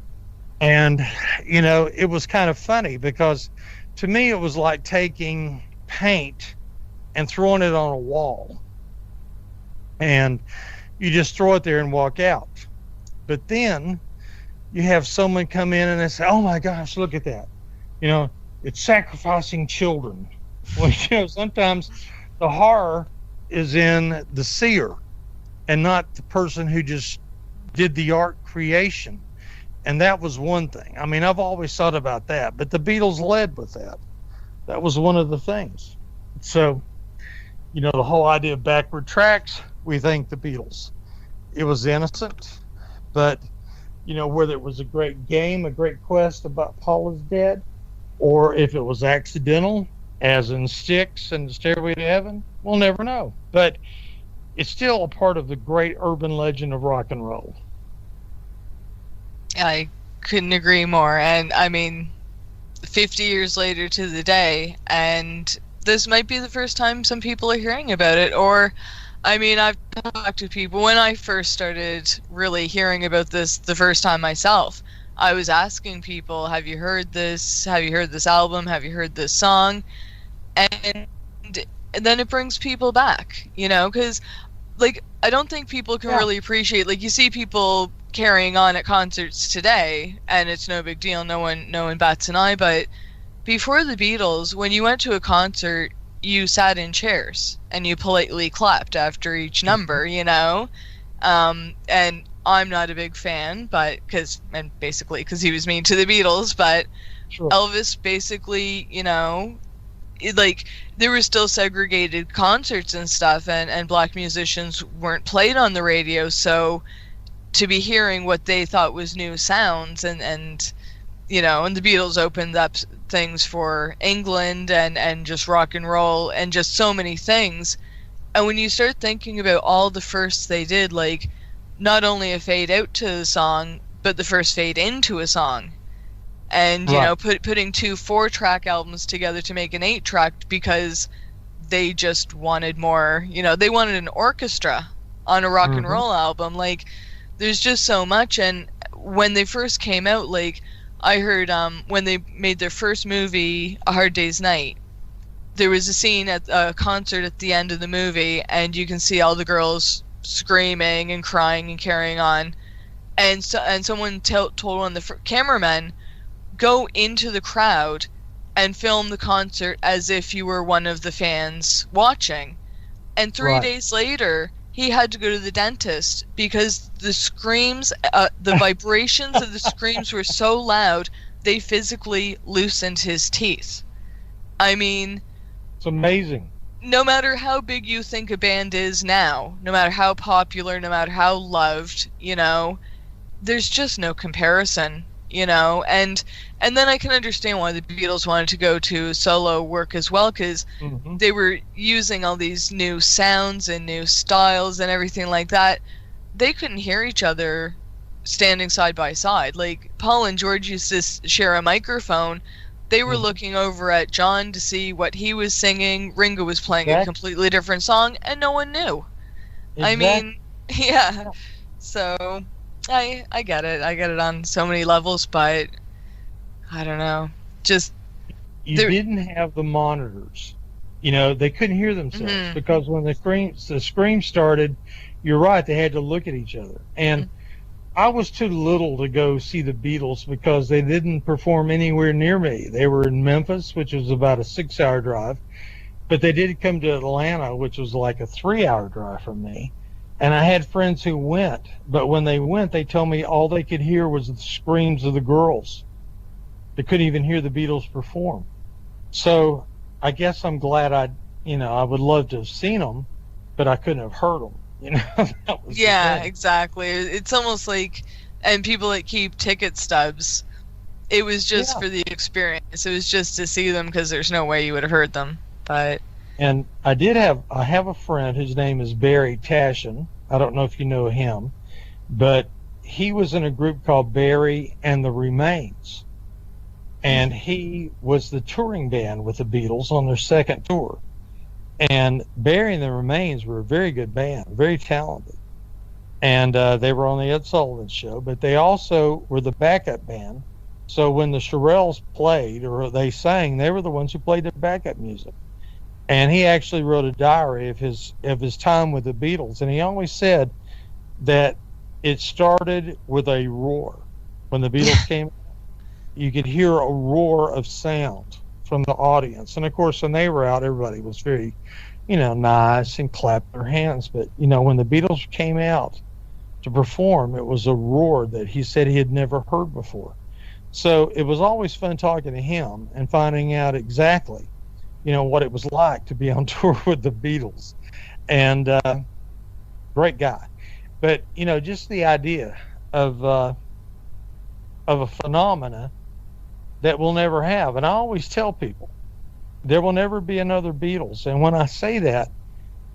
And, you know, it was kind of funny because to me it was like taking paint and throwing it on a wall. And you just throw it there and walk out. But then you have someone come in and they say, oh my gosh, look at that. You know, it's sacrificing children. Well, you know, sometimes the horror is in the seer and not the person who just did the art creation. And that was one thing. I mean, I've always thought about that, but the Beatles led with that. That was one of the things. So, you know, the whole idea of Backward Tracks, we thank the Beatles. It was innocent, but, you know, whether it was a great game, a great quest about Paul is Dead, or if it was accidental, as in Styx and Stairway to Heaven, we'll never know. But it's still a part of the great urban legend of rock and roll. I couldn't agree more. And I mean, 50 years later to the day, and this might be the first time some people are hearing about it. Or, I mean, I've talked to people when I first started really hearing about this the first time myself. I was asking people, have you heard this? Have you heard this album? Have you heard this song? And then it brings people back, you know, because, like, I don't think people can really appreciate, like, you see people carrying on at concerts today, and it's no big deal, no one bats an eye, but before the Beatles, when you went to a concert, you sat in chairs, and you politely clapped after each number, you know, and I'm not a big fan, because he was mean to the Beatles, but Sure. Elvis basically, you know, like, there were still segregated concerts and stuff, and black musicians weren't played on the radio, so to be hearing what they thought was new sounds, and you know, and the Beatles opened up things for England and just rock and roll and just so many things. And when you start thinking about all the firsts they did, like, not only a fade out to the song, but the first fade into a song. And, you know, putting 2 4-track albums together to make an 8-track because they just wanted more, you know, they wanted an orchestra on a rock and roll album. Like, there's just so much. And when they first came out, like, I heard when they made their first movie, A Hard Day's Night, there was a scene at a concert at the end of the movie, and you can see all the girls screaming and crying and carrying on. And someone told one of the cameramen, go into the crowd and film the concert as if you were one of the fans watching. And 3 days later, he had to go to the dentist because the screams, the vibrations of the screams were so loud, they physically loosened his teeth. I mean, it's amazing. No matter how big you think a band is now, no matter how popular, no matter how loved, you know, there's just no comparison. You know, and then I can understand why the Beatles wanted to go to solo work as well, because they were using all these new sounds and new styles and everything like that. They couldn't hear each other standing side by side. Like, Paul and George used to share a microphone. They were looking over at John to see what he was singing. Ringo was playing a completely different song, and no one knew. I mean, yeah. So I get it. I get it on so many levels, but I don't know. Just you didn't have the monitors. You know, they couldn't hear themselves because when the scream started, you're right, they had to look at each other. And I was too little to go see the Beatles because they didn't perform anywhere near me. They were in Memphis, which was about a 6-hour drive. But they did come to Atlanta, which was like a 3-hour drive from me. And I had friends who went, but when they went, they told me all they could hear was the screams of the girls. They couldn't even hear the Beatles perform. So I guess I'm glad I would love to have seen them, but I couldn't have heard them. That was Yeah, exactly. It's almost like, and people that keep ticket stubs, it was just for the experience. It was just to see them because there's no way you would have heard them. But and I have a friend whose name is Barry Tashin. I don't know if you know him, but he was in a group called Barry and the Remains. And he was the touring band with the Beatles on their second tour. And Barry and the Remains were a very good band, very talented. And they were on the Ed Sullivan Show, but they also were the backup band. So when the Shirelles played or they sang, they were the ones who played the backup music. And he actually wrote a diary of his time with the Beatles. And he always said that it started with a roar. When the Beatles came, you could hear a roar of sound from the audience. And of course, when they were out, everybody was very, nice and clapped their hands. But, when the Beatles came out to perform, it was a roar that he said he had never heard before. So it was always fun talking to him and finding out exactly, what it was like to be on tour with the Beatles. And great guy. But, just the idea of a phenomena that we'll never have. And I always tell people, there will never be another Beatles. And when I say that,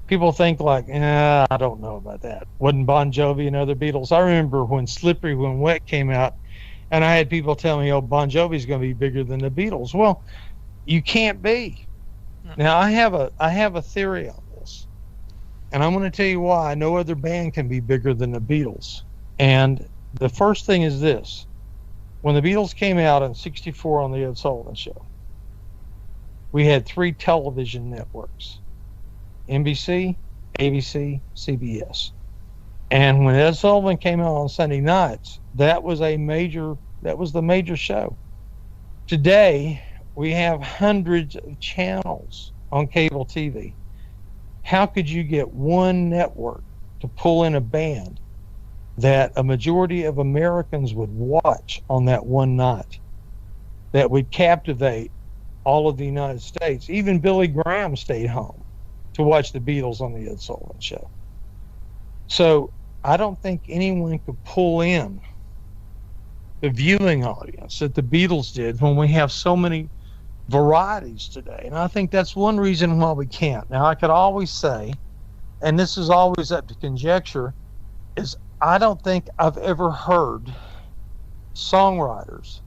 people think like, I don't know about that. Wasn't Bon Jovi another Beatles? I remember when Slippery When Wet came out, and I had people tell me, Bon Jovi's going to be bigger than the Beatles. Well, you can't be. Now, I have a theory on this, and I'm going to tell you why no other band can be bigger than the Beatles. And the first thing is this. When the Beatles came out in '64 on the Ed Sullivan Show, we had 3 television networks, NBC, ABC, CBS. And when Ed Sullivan came out on Sunday nights, that was the major show. Today, we have hundreds of channels on cable TV. How could you get one network to pull in a band that a majority of Americans would watch on that one night, that would captivate all of the United States? Even Billy Graham stayed home to watch the Beatles on the Ed Sullivan Show. So I don't think anyone could pull in the viewing audience that the Beatles did when we have so many varieties today. And I think that's one reason why we can't. Now, I could always say, and this is always up to conjecture, is I don't think I've ever heard songwriters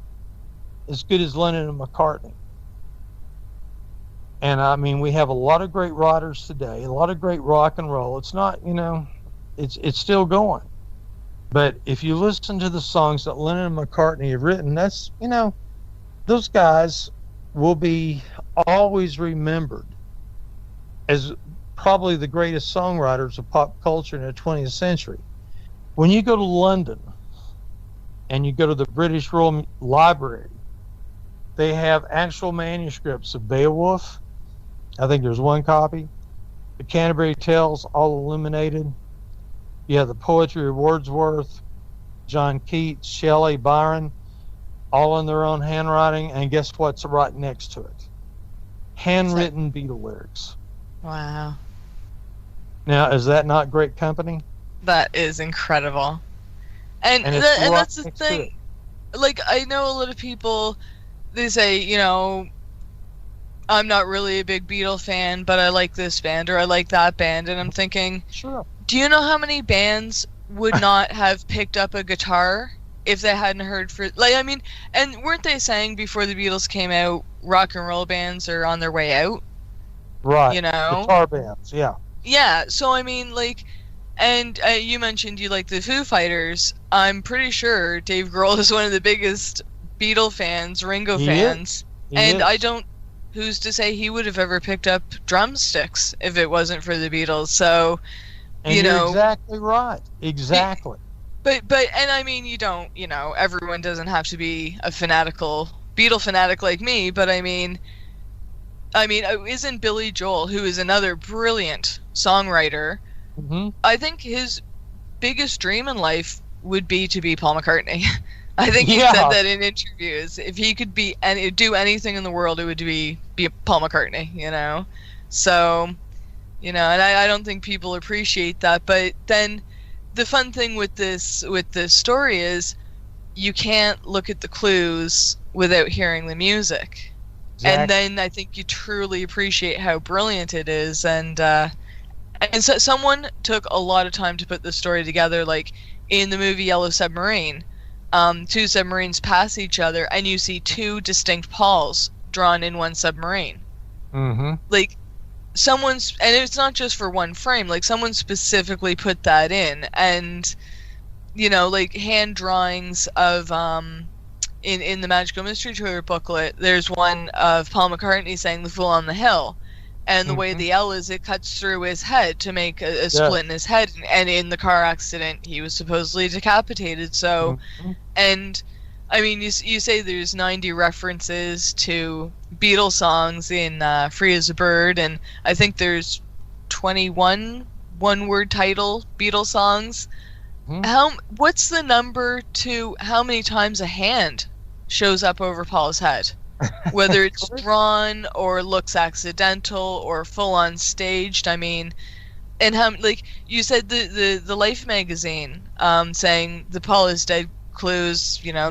as good as Lennon and McCartney. And I mean, we have a lot of great writers today, a lot of great rock and roll. It's not, it's still going. But if you listen to the songs that Lennon and McCartney have written, that's, those guys will be always remembered as probably the greatest songwriters of pop culture in the 20th century. When you go to London and you go to the British Royal Library, they have actual manuscripts of Beowulf. I think there's one copy. The Canterbury Tales, all illuminated. You have the poetry of Wordsworth, John Keats, Shelley, Byron, all in their own handwriting. And guess what's right next to it? Handwritten Beatle lyrics. Wow. Now, is that not great company? That is incredible. And that's the thing. Like, I know a lot of people, they say, I'm not really a big Beatle fan, but I like this band or I like that band. And I'm thinking, sure. Do you know how many bands would not have picked up a guitar if they hadn't heard and weren't they saying before the Beatles came out, rock and roll bands are on their way out? Right. Guitar bands, yeah. Yeah, so I mean, and you mentioned you like the Foo Fighters. I'm pretty sure Dave Grohl is one of the biggest Beatle fans, Ringo fans. He is. Who's to say he would have ever picked up drumsticks if it wasn't for the Beatles? So, and you're exactly right. Exactly. But and I mean, everyone doesn't have to be a fanatical Beatle fanatic like me, but I mean, I mean, isn't Billy Joel, who is another brilliant songwriter, Mm-hmm. I think his biggest dream in life would be to be Paul McCartney. I think he Yeah. said that in interviews. If he could do anything in the world, it would be Paul McCartney, you know? So, you know, and I don't think people appreciate that. But then the fun thing with this story is you can't look at the clues without hearing the music. Exactly. And then I think you truly appreciate how brilliant it is. And so someone took a lot of time to put this story together. Like in the movie Yellow Submarine, two submarines pass each other, and you see two distinct Pauls drawn in one submarine. Mm-hmm. Like and it's not just for one frame. Like someone specifically put that in, and you know, like hand drawings of in the Magical Mystery Tour booklet, there's one of Paul McCartney saying "The Fool on the Hill," and the way the L is, it cuts through his head to make a split in his head. And in the car accident, he was supposedly decapitated. So, and I mean, you say there's 90 references to Beatles songs in "Free as a Bird," and I think there's 21 one-word title Beatles songs. What's the number to how many times a hand shows up over Paul's head? Whether it's drawn or looks accidental or full on staged. I mean, and how, like you said, the Life magazine saying the Paul is dead clues, you know,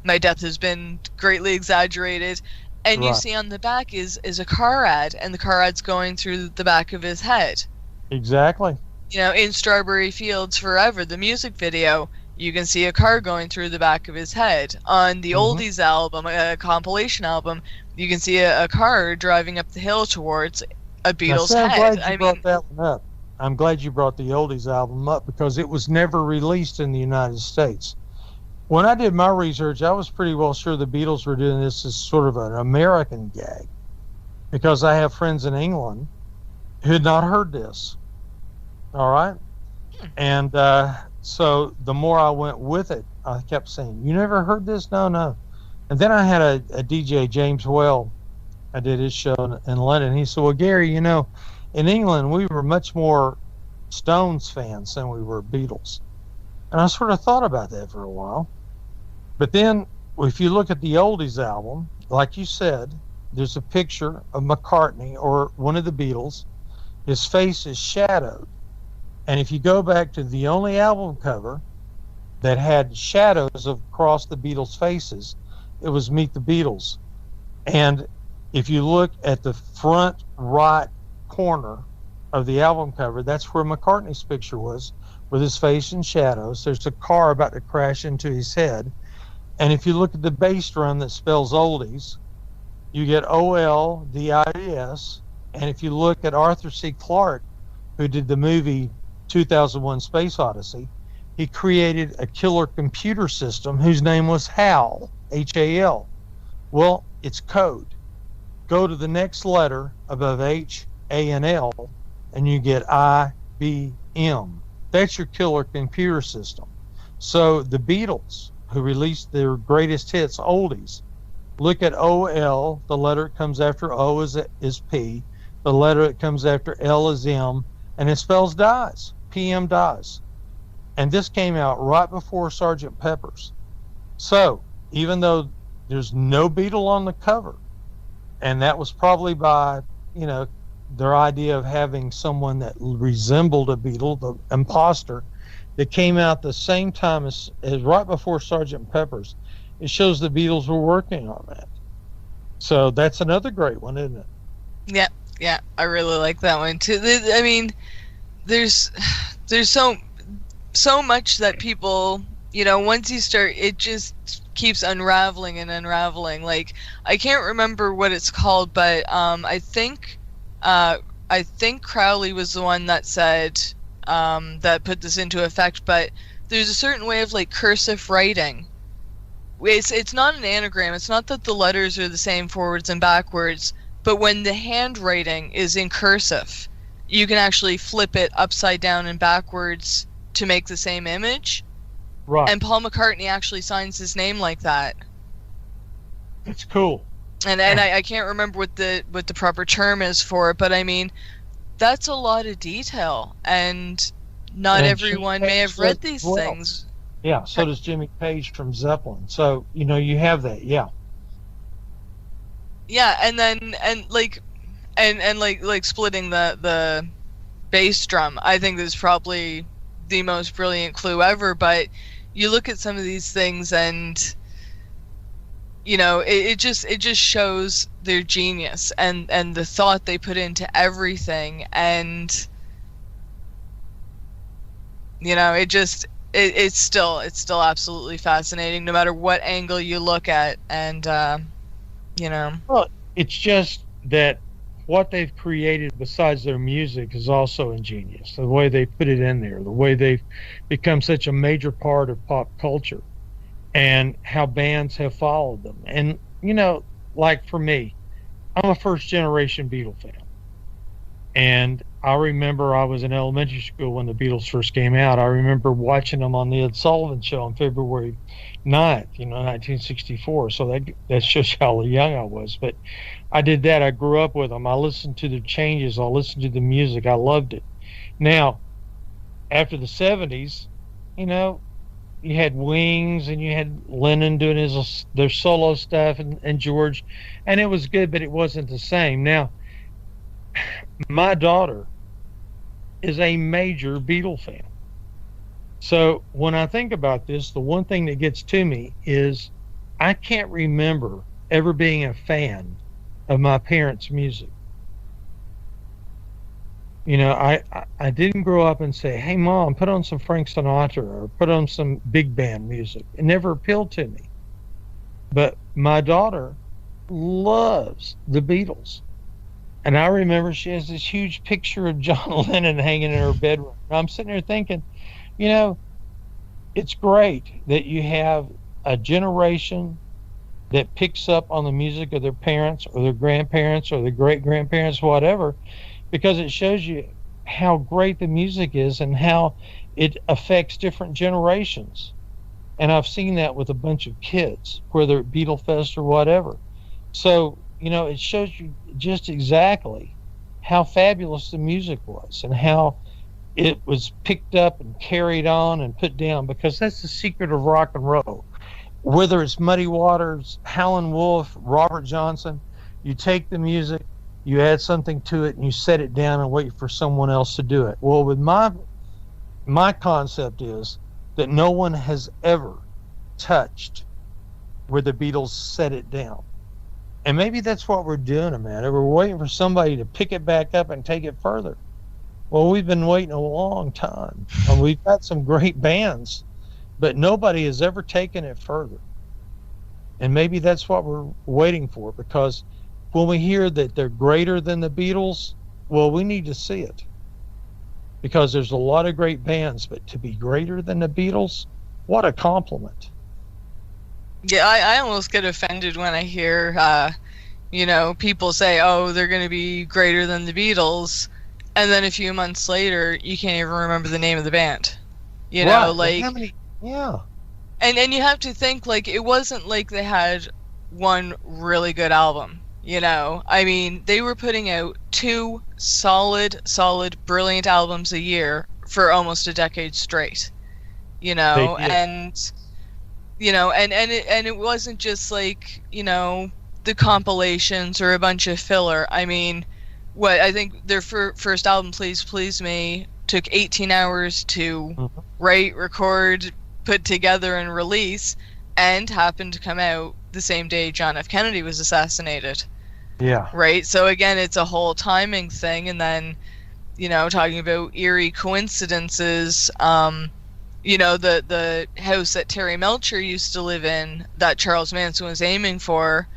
my death has been greatly exaggerated. And you see on the back is a car ad, and the car ad's going through the back of his head. Exactly. You know, in Strawberry Fields Forever, the music video, you can see a car going through the back of his head. On the Oldies album, a compilation album, you can see a car driving up the hill towards a Beatles head. I'm glad you brought that one up. I'm glad you brought the Oldies album up because it was never released in the United States. When I did my research, I was pretty well sure the Beatles were doing this as sort of an American gag because I have friends in England who had not heard this. All right. And so the more I went with it, I kept saying, "You never heard this?" No. And then I had a DJ, James Well. I did his show in London. He said, "Well, Gary, you know, in England, we were much more Stones fans than we were Beatles." And I sort of thought about that for a while. But then if you look at the Oldies album, like you said, there's a picture of McCartney or one of the Beatles. His face is shadowed. And if you go back to the only album cover that had shadows across the Beatles' faces, it was Meet the Beatles. And if you look at the front right corner of the album cover, that's where McCartney's picture was, with his face in shadows. There's a car about to crash into his head. And if you look at the bass drum that spells Oldies, you get OLDIES. And if you look at Arthur C. Clarke, who did the movie 2001 Space Odyssey, he created a killer computer system whose name was HAL, H-A-L. Well, it's code. Go to the next letter above H, A, and L, and you get IBM. That's your killer computer system. So the Beatles, who released their greatest hits, Oldies, look at OL, the letter that comes after O is P, the letter that comes after L is M, and it spells dies. PM dies. And this came out right before Sgt. Pepper's. So, even though there's no Beatle on the cover, and that was probably by, you know, their idea of having someone that resembled a Beatle, the imposter, that came out the same time as right before Sgt. Pepper's, it shows the Beatles were working on that. So that's another great one, isn't it? Yeah, I really like that one too. I mean, there's so much that people, you know, once you start, it just keeps unraveling and unraveling. Like, I can't remember what it's called, but I think Crowley was the one that said that put this into effect. But there's a certain way of like cursive writing. It's not an anagram. It's not that the letters are the same forwards and backwards, but when the handwriting is in cursive, you can actually flip it upside down and backwards to make the same image. Right. And Paul McCartney actually signs his name like that. It's cool. and I can't remember what the proper term is for it, but I mean, that's a lot of detail, and not And everyone Jimmy may have Page read does these as well. things. Yeah, so does Jimmy Page from Zeppelin. So, you have that, yeah. Yeah, and then like splitting the bass drum. I think is probably the most brilliant clue ever. But you look at some of these things, and it just shows their genius and the thought they put into everything, and it's still absolutely fascinating no matter what angle you look at, and Well, it's just that what they've created besides their music is also ingenious. The way they put it in there, the way they've become such a major part of pop culture, and how bands have followed them. And, like for me, I'm a first generation Beatle fan. And I remember I was in elementary school when the Beatles first came out. I remember watching them on the Ed Sullivan Show on February 9th, 1964. So that shows you how young I was. But I did that. I grew up with them. I listened to their changes. I listened to the music. I loved it. Now, after the 70s, you had Wings and you had Lennon doing their solo stuff and George, and it was good, but it wasn't the same. Now, my daughter is a major Beatle fan. So when I think about this, the one thing that gets to me is I can't remember ever being a fan of my parents' music. I didn't grow up and say, hey, Mom, put on some Frank Sinatra or put on some big band music. It never appealed to me. But my daughter loves the Beatles. And I remember she has this huge picture of John Lennon hanging in her bedroom. And I'm sitting there thinking, it's great that you have a generation that picks up on the music of their parents or their grandparents or their great-grandparents, whatever, because it shows you how great the music is and how it affects different generations. And I've seen that with a bunch of kids, whether at Beatle Fest or whatever. So, it shows you just exactly how fabulous the music was and how it was picked up and carried on and put down, because that's the secret of rock and roll. Whether it's Muddy Waters, Howlin' Wolf, Robert Johnson, you take the music, you add something to it, and you set it down and wait for someone else to do it. Well, with my concept is that no one has ever touched where the Beatles set it down. And maybe that's what we're doing, Amanda. We're waiting for somebody to pick it back up and take it further. Well, we've been waiting a long time. And we've got some great bands, but nobody has ever taken it further. And maybe that's what we're waiting for, because when we hear that they're greater than the Beatles, well, we need to see it. Because there's a lot of great bands, but to be greater than the Beatles, what a compliment. Yeah, I almost get offended when I hear, people say, oh, they're going to be greater than the Beatles, and then a few months later, you can't even remember the name of the band. Right. Like, yeah. And you have to think, like, it wasn't like they had one really good album, I mean, they were putting out 2 solid, brilliant albums a year for almost a decade straight, and it wasn't just like, the compilations or a bunch of filler. I mean, I think their first album, Please Please Me, took 18 hours to write, record, put together, and release, and happened to come out the same day John F. Kennedy was assassinated. Yeah. Right? So again, it's a whole timing thing, and then, talking about eerie coincidences, the house that Terry Melcher used to live in, that Charles Manson was aiming for,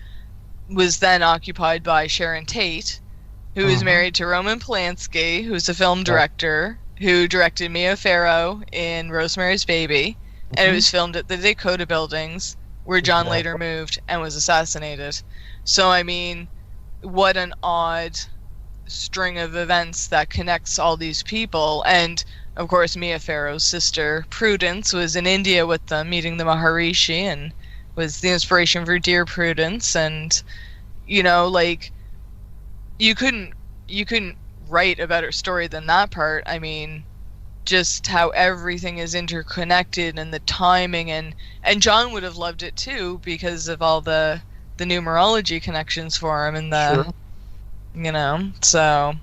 was then occupied by Sharon Tate, who is married to Roman Polanski, who's a film director, who directed Mia Farrow in Rosemary's Baby, and it was filmed at the Dakota Buildings, where John later moved and was assassinated. So, I mean, what an odd string of events that connects all these people. And of course, Mia Farrow's sister Prudence was in India with them, meeting the Maharishi, and was the inspiration for Dear Prudence. And you know, like you couldn't write a better story than that part. I mean, just how everything is interconnected and the timing, and John would have loved it too because of all the numerology connections for him and the Sure. you know. So,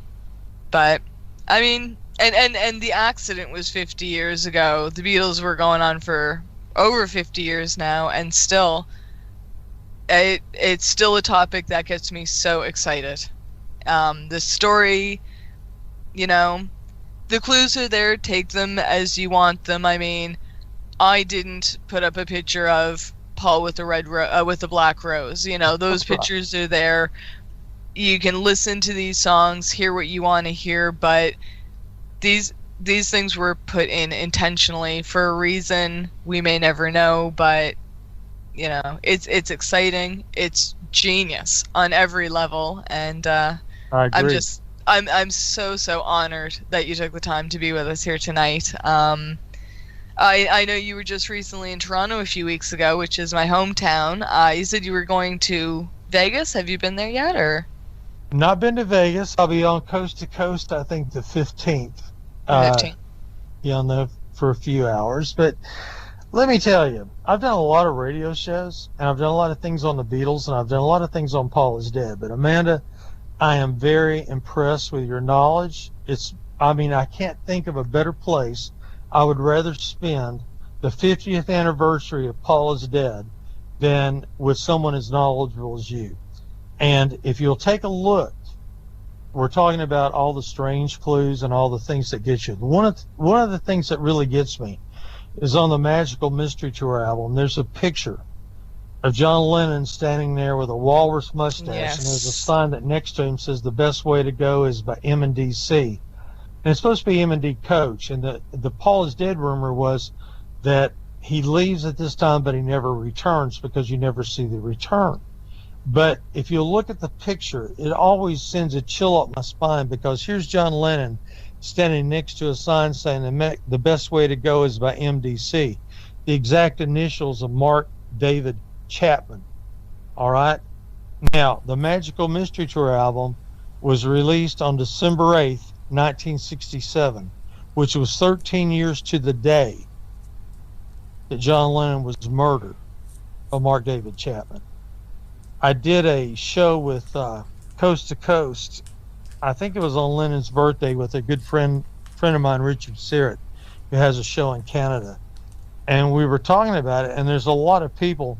but I mean, and the accident was 50 years ago. The Beatles were going on for over 50 years now, and still it's still a topic that gets me so excited. The story, you know, the clues are there. Take them as you want them. I mean, I didn't put up a picture of Paul with with the black rose. You know, those pictures are there. You can listen to these songs, hear what you want to hear, but these things were put in intentionally for a reason. We may never know, but you know, it's exciting. It's genius on every level, and I agree. I'm so honored that you took the time to be with us here tonight. I know you were just recently in Toronto a few weeks ago, which is my hometown. You said you were going to Vegas. Have you been there yet, or? Not been to Vegas. I'll be on Coast to Coast, I think the 15th. 15. For a few hours. But let me tell you, I've done a lot of radio shows, and I've done a lot of things on the Beatles, and I've done a lot of things on Paul is Dead. But Amanda, I am very impressed with your knowledge. I can't think of a better place. I would rather spend the 50th anniversary of Paul is Dead than with someone as knowledgeable as you. And if you'll take a look, we're talking about all the strange clues and all the things that get you. One of the things that really gets me is on the Magical Mystery Tour album, there's a picture of John Lennon standing there with a walrus mustache, Yes. and there's a sign that next to him says the best way to go is by M&DC. And it's supposed to be M&D Coach, and the Paul is Dead rumor was that he leaves at this time, but he never returns because you never see the return. But if you look at the picture, it always sends a chill up my spine, because here's John Lennon standing next to a sign saying the best way to go is by MDC, the exact initials of Mark David Chapman. All right. Now, the Magical Mystery Tour album was released on December 8th, 1967, which was 13 years to the day that John Lennon was murdered by Mark David Chapman. I did a show with Coast to Coast. I think it was on Lennon's birthday with a good friend of mine, Richard Sirrett, who has a show in Canada. And we were talking about it, and there's a lot of people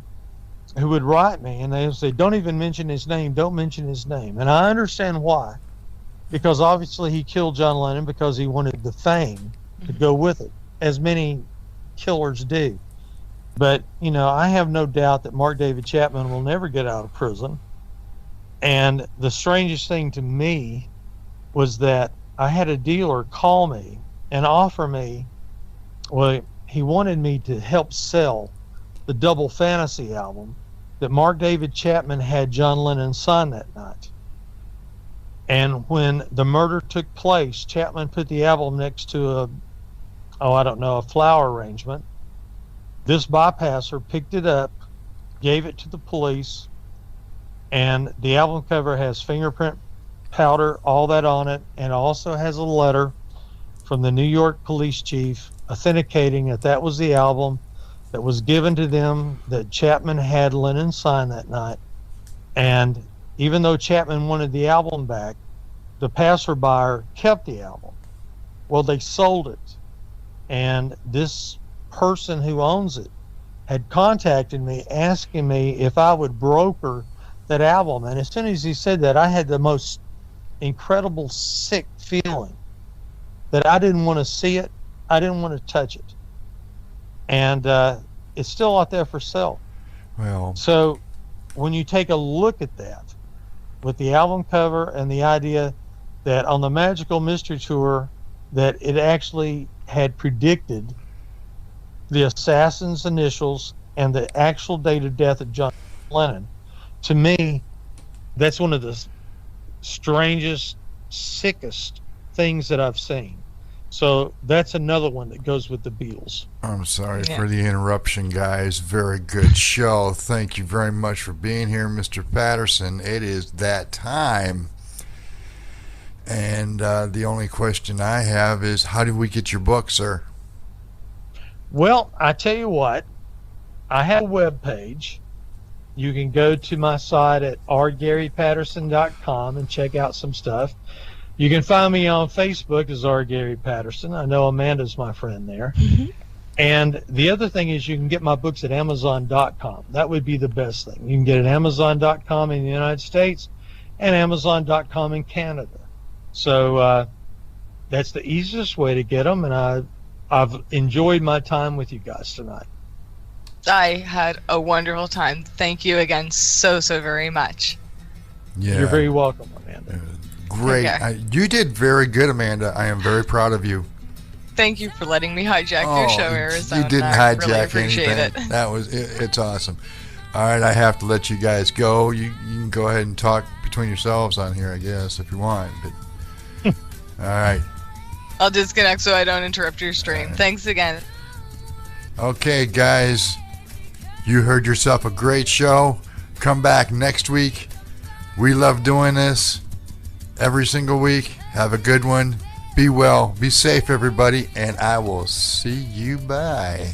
who would write me, and they would say, don't even mention his name, don't mention his name. And I understand why. Because obviously he killed John Lennon because he wanted the fame to go with it, as many killers do. But, you know, I have no doubt that Mark David Chapman will never get out of prison. And the strangest thing to me was that I had a dealer call me and offer me, well, he wanted me to help sell the Double Fantasy album that Mark David Chapman had John Lennon sign that night. And when the murder took place, Chapman put the album next to a flower arrangement. This bypasser picked it up, gave it to the police, and the album cover has fingerprint powder, all that on it, and also has a letter from the New York police chief authenticating that that was the album that was given to them that Chapman had Lennon sign that night. And even though Chapman wanted the album back, the passerby kept the album. Well, they sold it. And this person who owns it had contacted me asking me if I would broker that album. And as soon as he said that, I had the most incredible sick feeling that I didn't want to see it. I didn't want to touch it. And it's still out there for sale. Well, So when you take a look at that with the album cover and the idea that on the Magical Mystery Tour that it actually had predicted the assassin's initials and the actual date of death of John Lennon, to me, that's one of the strangest, sickest things that I've seen. So that's another one that goes with the Beatles. I'm sorry Yeah. for the interruption, guys. Very good show. Thank you very much for being here, Mr. Patterson. It is that time. And the only question I have is, how do we get your book, sir? Well, I tell you what, I have a web page. You can go to my site at rgarypatterson.com and check out some stuff. You can find me on Facebook as R. Gary Patterson. I know Amanda's my friend there. And the other thing is you can get my books at Amazon.com. That would be the best thing. You can get it at Amazon.com in the United States and Amazon.com in Canada. So that's the easiest way to get them, and I've enjoyed my time with you guys tonight. I had a wonderful time. Thank you again so very much. Yeah. You're very welcome, Amanda. Great. Okay. You did very good, Amanda. I am very proud of you. Thank you for letting me hijack your show, Arizona. You didn't I hijack really appreciate anything. it. That was it's awesome. All right, I have to let you guys go. You can go ahead and talk between yourselves on here, I guess, if you want. But all right. I'll disconnect so I don't interrupt your stream. Thanks again. Okay, guys. You heard yourself a great show. Come back next week. We love doing this every single week. Have a good one. Be well. Be safe, everybody. And I will see you. Bye.